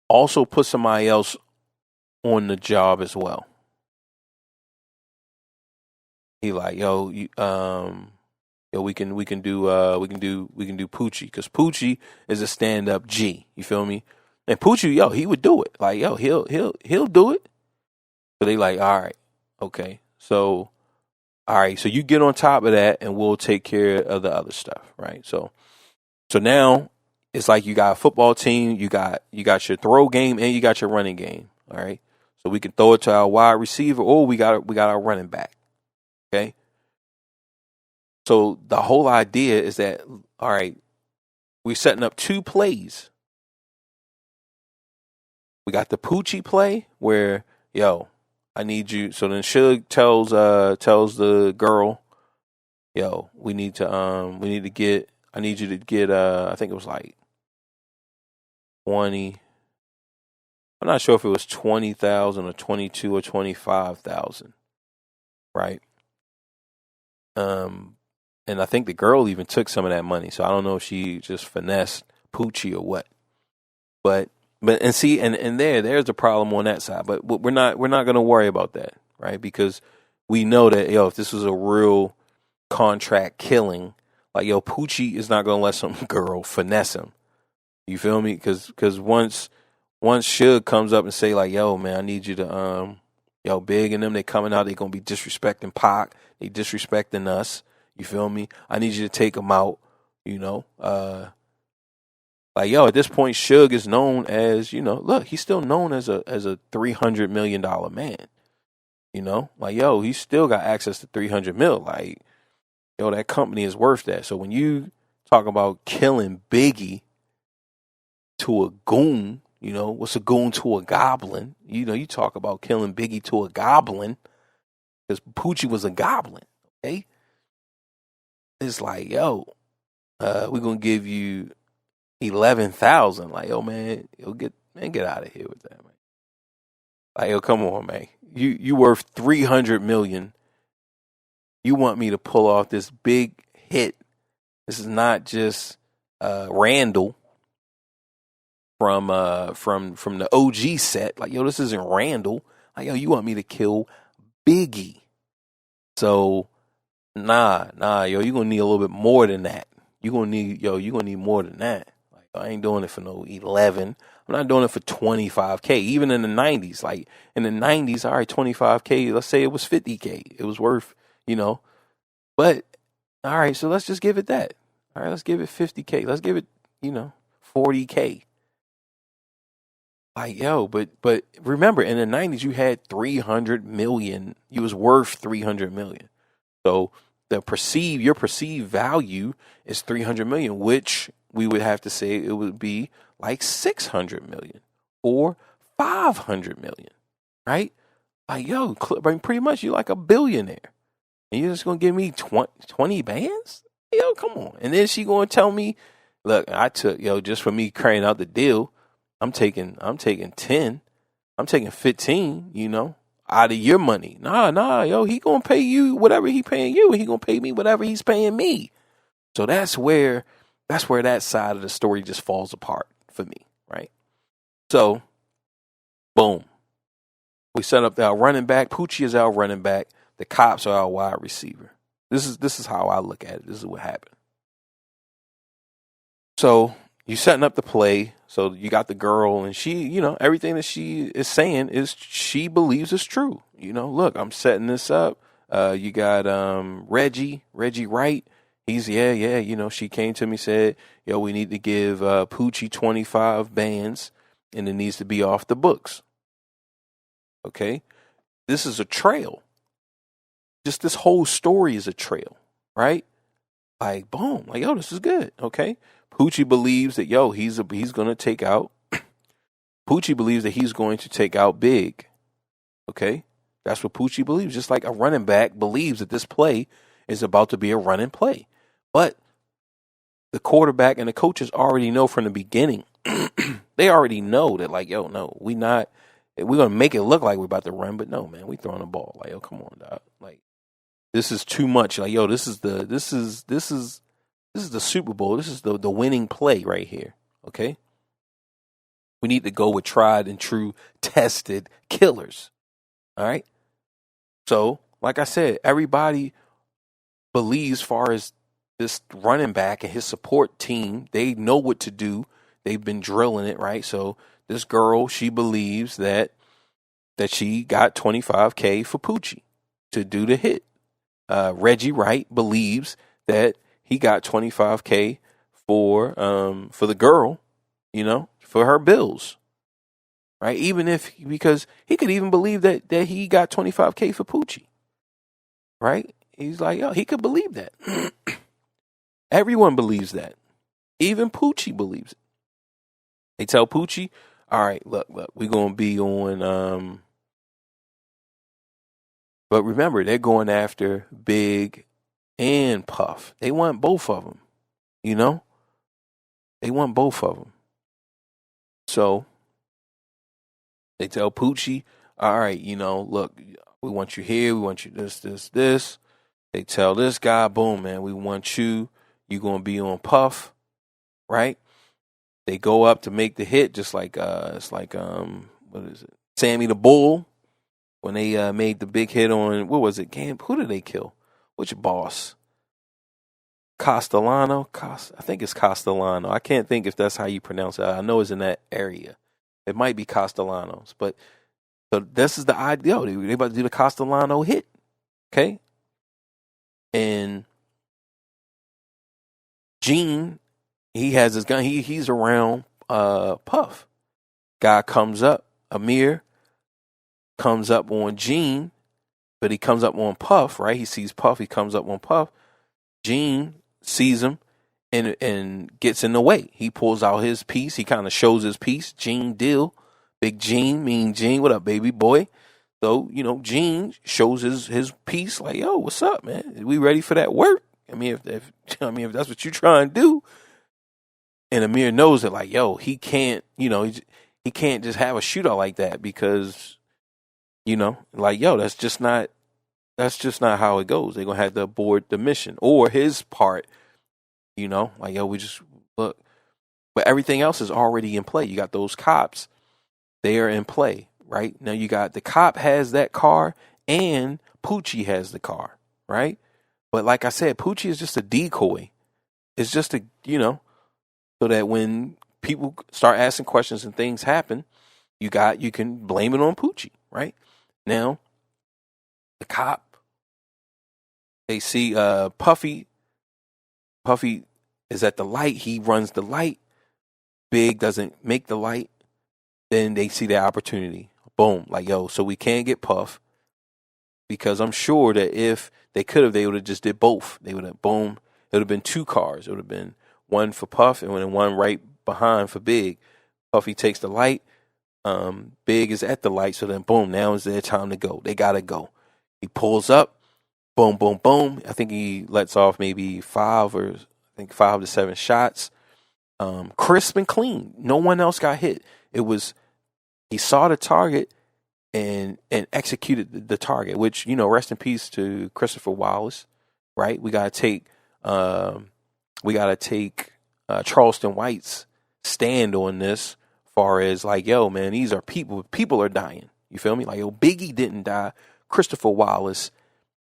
also put somebody else on the job as well. He like, yo, we can do Poochie, because Poochie is a stand up G. You feel me? And Poochie, yo, he would do it. Like, yo, he'll do it. So they like, all right, okay. So, all right, so you get on top of that, and we'll take care of the other stuff, right? So now it's like you got a football team, you got your throw game, and you got your running game. All right, so we can throw it to our wide receiver, or we got our running back. Okay, so the whole idea is that, all right, we're setting up two plays. We got the Poochie play where, yo, I need you. So then Suge tells the girl, yo, I need you to get, I think it was like 20. I'm not sure if it was 20,000 or 22 or 25,000. Right. And I think the girl even took some of that money. So I don't know if she just finessed Poochie or what. But and see, and there's a problem on that side. But we're not going to worry about that, right? Because we know that, yo, if this was a real contract killing, like, yo, Poochie is not going to let some girl finesse him. You feel me? Because once Suge comes up and say like, yo, man, I need you to yo, Big and them, they coming out, they gonna be disrespecting Pac, they disrespecting us. You feel me? I need you to take them out. Like, yo, at this point, Suge is known as, look, he's still known as a $300 million man. Like, yo, he still got access to 300 mil. Like, yo, that company is worth that. So when you talk about killing Biggie to a goon, what's a goon to a goblin? You talk about killing Biggie to a goblin, because Poochie was a goblin. Okay, it's like, yo, we're gonna give you 11,000. Like, yo, man, get out of here with that, man. Like, yo, come on, man. You worth 300 million. You want me to pull off this big hit? This is not just Randall from the OG set. Like, yo, this isn't Randall. Like, yo, you want me to kill Biggie? So nah, yo, you're gonna need a little bit more than that. You're gonna need more than that. Like, I ain't doing it for no 11. I'm not doing it for 25K. Even in the 90s, like in the 90s, all right, 25K. Let's say it was 50K. It was worth, But all right, so let's just give it that. All right, let's give it 50K. Let's give it, 40K. Like, yo, but remember, in the 90s, you had 300 million. You was worth 300 million. So your perceived value is 300 million, which we would have to say it would be like 600 million or 500 million, right? Like, yo, pretty much you like a billionaire. And you're just going to give me 20 bands? Yo, come on. And then she going to tell me, look, I took, just for me carrying out the deal, I'm taking 10. I'm taking 15, out of your money. Nah, yo, he going to pay you whatever he paying you, and he going to pay me whatever he's paying me. So that's where that side of the story just falls apart for me, right? So, boom. We set up our running back. Poochie is our running back. The cops are our wide receiver. This is how I look at it. This is what happened. So you setting up the play. So you got the girl, and she, everything that she is saying is she believes is true. Look, I'm setting this up. You got Reggie Wright. He's she came to me, said, yo, we need to give Poochie 25 bands, and it needs to be off the books. Okay, this is a trail. Just this whole story is a trail, right? Like, boom, like, yo, this is good. Okay, Poochie believes that he's going to take out. Poochie believes that he's going to take out Big. Okay, that's what Poochie believes. Just like a running back believes that this play is about to be a running play, but the quarterback and the coaches already know from the beginning. They already know that, like, yo, no, we're going to make it look like we're about to run, but no, man, we throwing the ball. Like, yo, come on, dog. Like, this is too much. Like, yo, this is the Super Bowl. This is the winning play right here. Okay. We need to go with tried and true tested killers. All right. So, like I said, everybody believes, far as this running back and his support team, they know what to do. They've been drilling it, right? So this girl, she believes that she got $25K for Poochie to do the hit. Reggie Wright believes that he got $25K for the girl, for her bills, right? Because he could even believe that he got $25K for Poochie, right? He's like, yo, he could believe that. Everyone believes that. Even Poochie believes it. They tell Poochie, all right, look, we're going to be on, but remember, they're going after Big and Puff. They want both of them, They want both of them. So they tell Poochie, all right, look, we want you here. We want you this. They tell this guy, boom, man, we want you. You're going to be on Puff, right? They go up to make the hit, just like it's like what is it? Sammy the Bull, when they made the big hit on, what was it? Who did they kill? Which boss? Castellano? I think it's Castellano. I can't think if that's how you pronounce it. I know it's in that area. It might be Castellanos, but so this is the idea. They about to do the Castellano hit, okay? And Gene, he has his gun. He's around Puff. Guy comes up. Amir comes up on Gene, but he comes up on Puff, right? He sees Puff. He comes up on Puff. Gene sees him and gets in the way. He pulls out his piece. He kind of shows his piece. Gene Dill. Big Gene, Mean Gene. What up, baby boy? So, Gene shows his piece like, yo, what's up, man? We ready for that work? If that's what you trying to do. And Amir knows that, like, yo, he can't, he can't just have a shootout like that because, like, yo, that's just not how it goes. They're going to have to abort the mission or his part, like, yo, we just look. But everything else is already in play. You got those cops. They are in play, right? Now you got the cop has that car and Poochie has the car, right? But like I said, Poochie is just a decoy. It's just so that when people start asking questions and things happen, you can blame it on Poochie, right? Now, the cop, they see Puffy is at the light. He runs the light. Big doesn't make the light. Then they see the opportunity. Boom. Like, yo, so we can't get Puff. because I'm sure that if they could have, they would have just did both. They would have, boom, it would have been 2 cars. It would have been one for Puff and then one right behind for Big. Puffy takes the light. Big is at the light. So then, boom, now is their time to go. They got to go. He pulls up. Boom, boom, boom. I think he lets off maybe 5 to 7 shots. Crisp and clean. No one else got hit. It was, he saw the target and executed the target, which, rest in peace to Christopher Wallace, right? We gotta take Charleston White's stand on this, far as like, yo, man, these are people are dying. You feel me? Like, yo, Biggie didn't die. Christopher Wallace,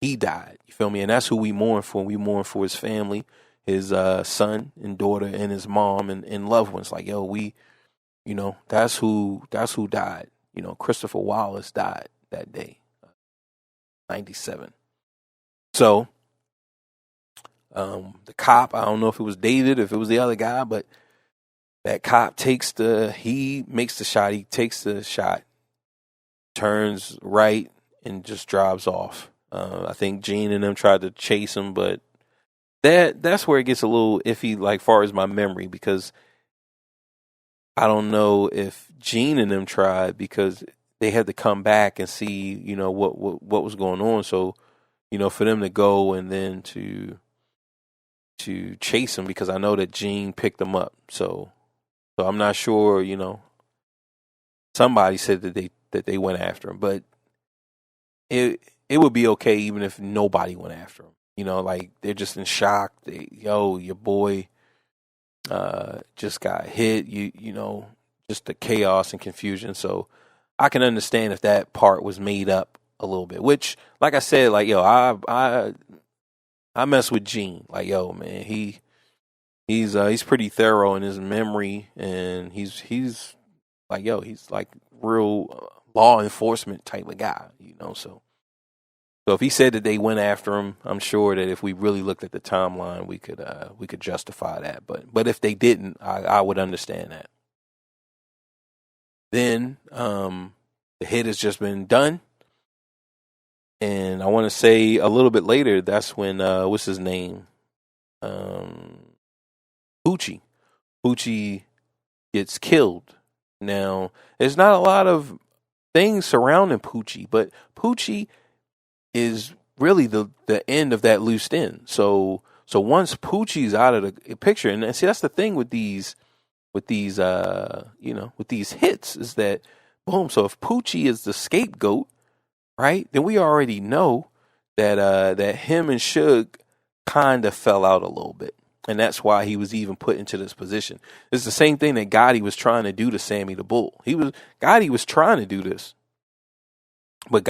he died. You feel me? And that's who we mourn for. We mourn for his family, his son and daughter and his mom and loved ones. Like, yo, that's who died. Christopher Wallace died that day, 97. So, the cop, I don't know if it was David, if it was the other guy, but that cop makes the shot. He takes the shot, turns right, and just drives off. I think Gene and them tried to chase him, but that's where it gets a little iffy, like far as my memory, because I don't know if Gene and them tried, because they had to come back and see, what was going on. So, for them to go and then to chase him, because I know that Gene picked them up. So I'm not sure, somebody said that they went after him, but it would be okay even if nobody went after him. Like they're just in shock. Your boy just got hit. Just the chaos and confusion. So I can understand if that part was made up a little bit. Which, like I said, like, yo, I mess with Gene. Like, yo, man, he's pretty thorough in his memory, and he's like, yo, he's like real law enforcement type of guy. So if he said that they went after him, I'm sure that if we really looked at the timeline, we could justify that. But if they didn't, I would understand that. Then the hit has just been done, and I want to say a little bit later, that's when what's his name, Poochie gets killed. Now there's not a lot of things surrounding Poochie, but Poochie is really the end of that loose end. So once Poochie's out of the picture, and see, that's the thing with these hits, is that boom. So if Poochie is the scapegoat, right, then we already know that him and Suge kind of fell out a little bit, and that's why he was even put into this position. It's the same thing that Gotti was trying to do to Sammy the Bull. Gotti was trying to do this, but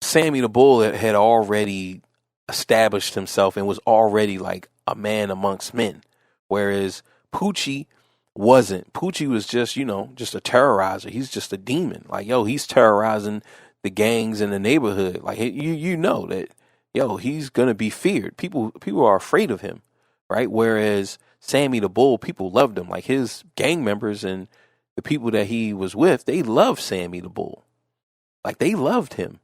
Sammy the Bull had already established himself and was already like a man amongst men, whereas Poochie wasn't. Poochie was just, just a terrorizer. He's just a demon. Like, yo, he's terrorizing the gangs in the neighborhood. Like, you know that, yo, he's gonna be feared. People are afraid of him, right? Whereas Sammy the Bull, people loved him. Like his gang members and the people that he was with, they loved Sammy the Bull. Like they loved him.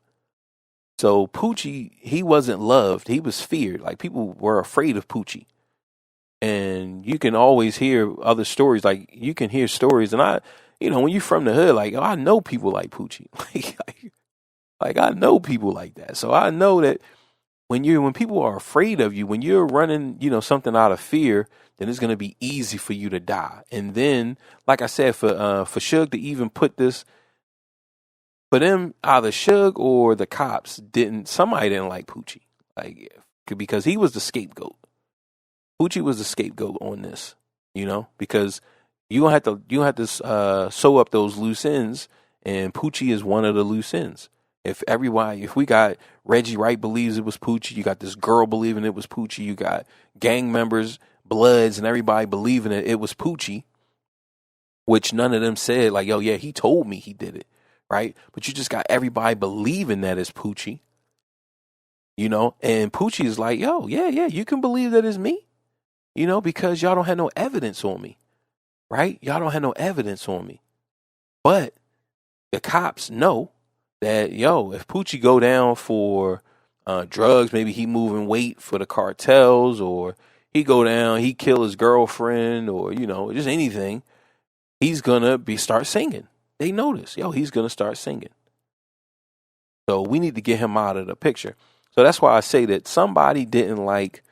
So Poochie, he wasn't loved. He was feared. Like people were afraid of Poochie. And you can always hear other stories. Like you can hear stories, and when you're from the hood, like, oh, I know people like Poochie. like I know people like that. So I know that when people are afraid of you, when you're running, something out of fear, then it's going to be easy for you to die. And then, like I said, for Suge to even put this. For them, either Suge or the cops somebody didn't like Poochie, like, because he was the scapegoat. Poochie was the scapegoat on this, because you don't have to sew up those loose ends, and Poochie is one of the loose ends. If we got Reggie Wright believes it was Poochie, you got this girl believing it was Poochie, you got gang members, Bloods, and everybody believing it was Poochie, which none of them said like, yo, yeah, he told me he did it. Right? But you just got everybody believing that it's Poochie, and Poochie is like, yo, yeah, you can believe that it's me, because y'all don't have no evidence on me, right? Y'all don't have no evidence on me. But the cops know that, yo, if Poochie go down for drugs, maybe he moving weight for the cartels, or he go down, he kill his girlfriend, or, just anything, he's gonna start singing. They notice, yo, he's gonna start singing. So we need to get him out of the picture. So that's why I say that somebody didn't like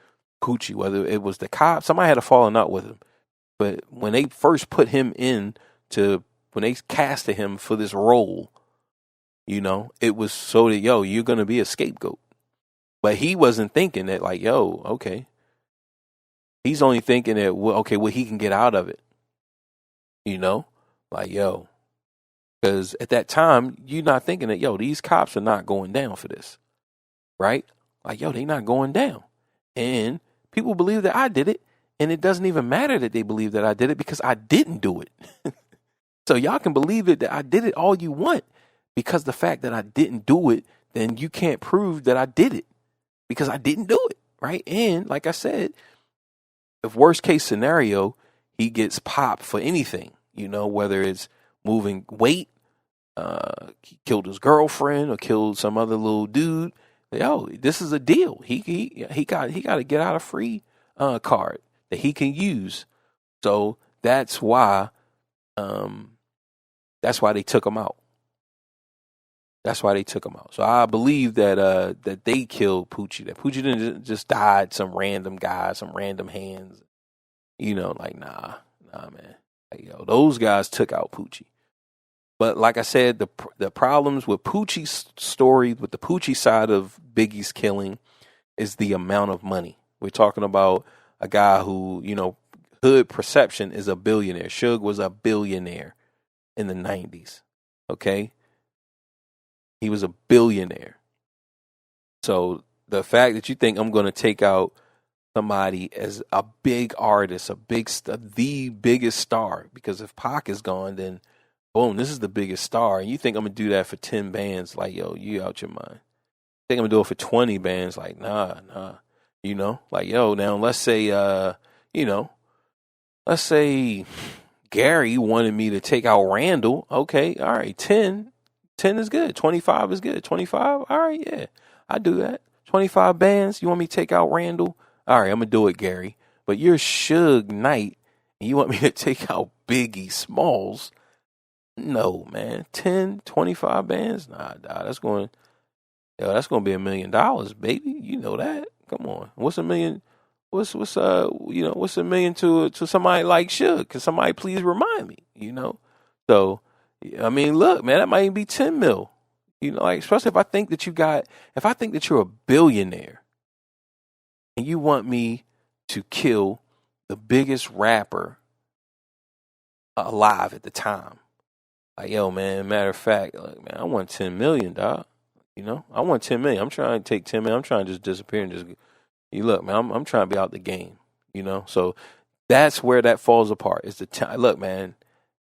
Poochie, whether it was the cops, somebody had a falling out with him. But when they first put him when they casted him for this role, it was so that, yo, you're going to be a scapegoat. But he wasn't thinking that, like, yo, okay. He's only thinking that, well, okay, what he can get out of it. Like, yo. Because at that time, you're not thinking that, yo, these cops are not going down for this. Right? Like, yo, they not going down. And people believe that I did it. And it doesn't even matter that they believe that I did it, because I didn't do it. So y'all can believe it that I did it all you want. Because the fact that I didn't do it, then you can't prove that I did it, because I didn't do it, right? And like I said, if worst case scenario, he gets popped for anything, whether it's moving weight, he killed his girlfriend or killed some other little dude. Yo, this is a deal. He got to get out a free card that he can use. So that's why they took him out. That's why they took him out. So I believe that that they killed Poochie. That Poochie didn't just died some random guy, some random hands. Like nah, man. Like, yo, those guys took out Poochie. But like I said, the problems with Poochie's story, with the Poochie side of Biggie's killing, is the amount of money. We're talking about a guy who, hood perception is a billionaire. Suge was a billionaire in the 90s. Okay. He was a billionaire. So the fact that you think I'm going to take out somebody as a big artist, the biggest star, because if Pac is gone, then boom, this is the biggest star. And you think I'm going to do that for 10 bands? Like, yo, you out your mind. Think I'm going to do it for 20 bands? Like, nah. Like, yo, now let's say, let's say Gary wanted me to take out Randall. Okay. All right. 10 is good. 25 is good. 25. All right. Yeah, I do that. 25 bands. You want me to take out Randall? All right. I'm going to do it, Gary. But you're Suge Knight and you want me to take out Biggie Smalls? No, man. 10, 25 bands? Nah, that's going to be $1 million, baby. You know that. Come on. What's $1 million? What's $1 million to somebody like Suge? Can somebody please remind me? So, I mean, look, man, that might even be 10 mil. Like, especially if I think that you're a billionaire and you want me to kill the biggest rapper alive at the time. Like, yo, man, matter of fact, look, man, I want 10 million, dog. I want 10 million. I'm trying to take 10 million. I'm trying to just disappear and just, you look, man, I'm trying to be out the game, So that's where that falls apart. Is look, man,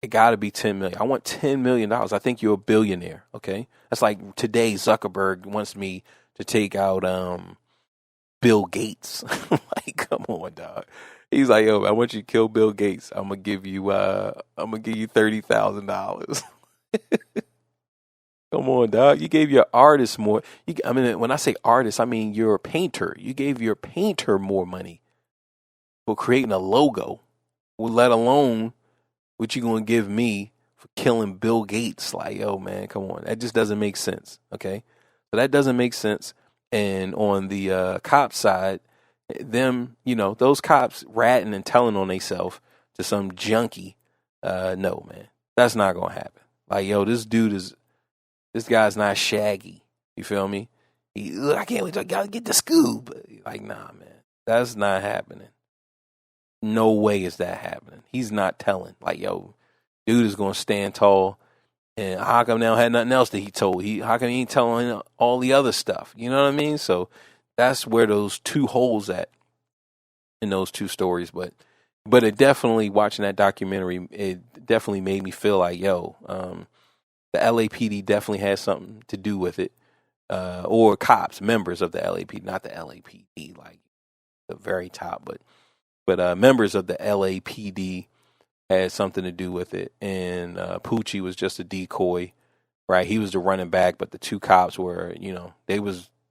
it got to be 10 million. I want $10 million. I think you're a billionaire. Okay. That's like today Zuckerberg wants me to take out, Bill Gates. Like, come on, dog. He's like, yo, I want you to kill Bill Gates. I'm gonna give you $30,000. Come on, dog. You gave your artist more. When I say artist, I mean you're a painter. You gave your painter more money for creating a logo, let alone what you gonna give me for killing Bill Gates. Like, yo, man, come on. That just doesn't make sense. Okay, so that doesn't make sense. And on the cop side, those cops ratting and telling on themselves to some junkie. No, man, that's not gonna happen. Like, yo, this guy's not Shaggy. You feel me? I can't wait. I gotta get the scoop. Like, nah, man, that's not happening. No way is that happening. He's not telling. Like, yo, dude is gonna stand tall. And how come now had nothing else that he told? How come he ain't telling all the other stuff? You know what I mean? So that's where those two holes at in those two stories. But it definitely, watching that documentary, it definitely made me feel like, yo, the LAPD definitely has something to do with it. Or cops, members of the LAPD, not the LAPD, like the very top, but members of the LAPD had something to do with it. And Poochie was just a decoy right? He was the running back, but the two cops were,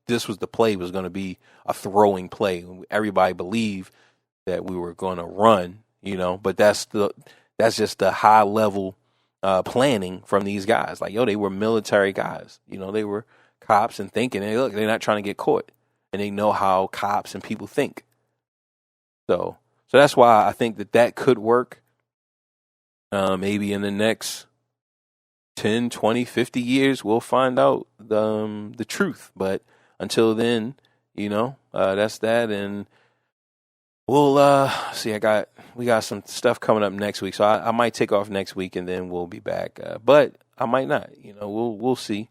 this was the play was going to be a throwing play. Everybody believed that we were going to run, but that's just the high level planning from these guys. Like, they were military guys, they were cops and thinking, hey, look, they're not trying to get caught, and they know how cops and people think. So that's why I think that could work. Maybe in the next 10, 20, 50 years, we'll find out the truth. But until then, that's that. And we'll see. We got some stuff coming up next week, so I might take off next week and then we'll be back. But I might not. We'll see.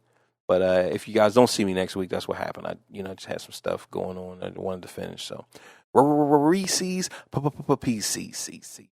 But if you guys don't see me next week, that's what happened. I just had some stuff going on I wanted to finish. So Reese's PCC.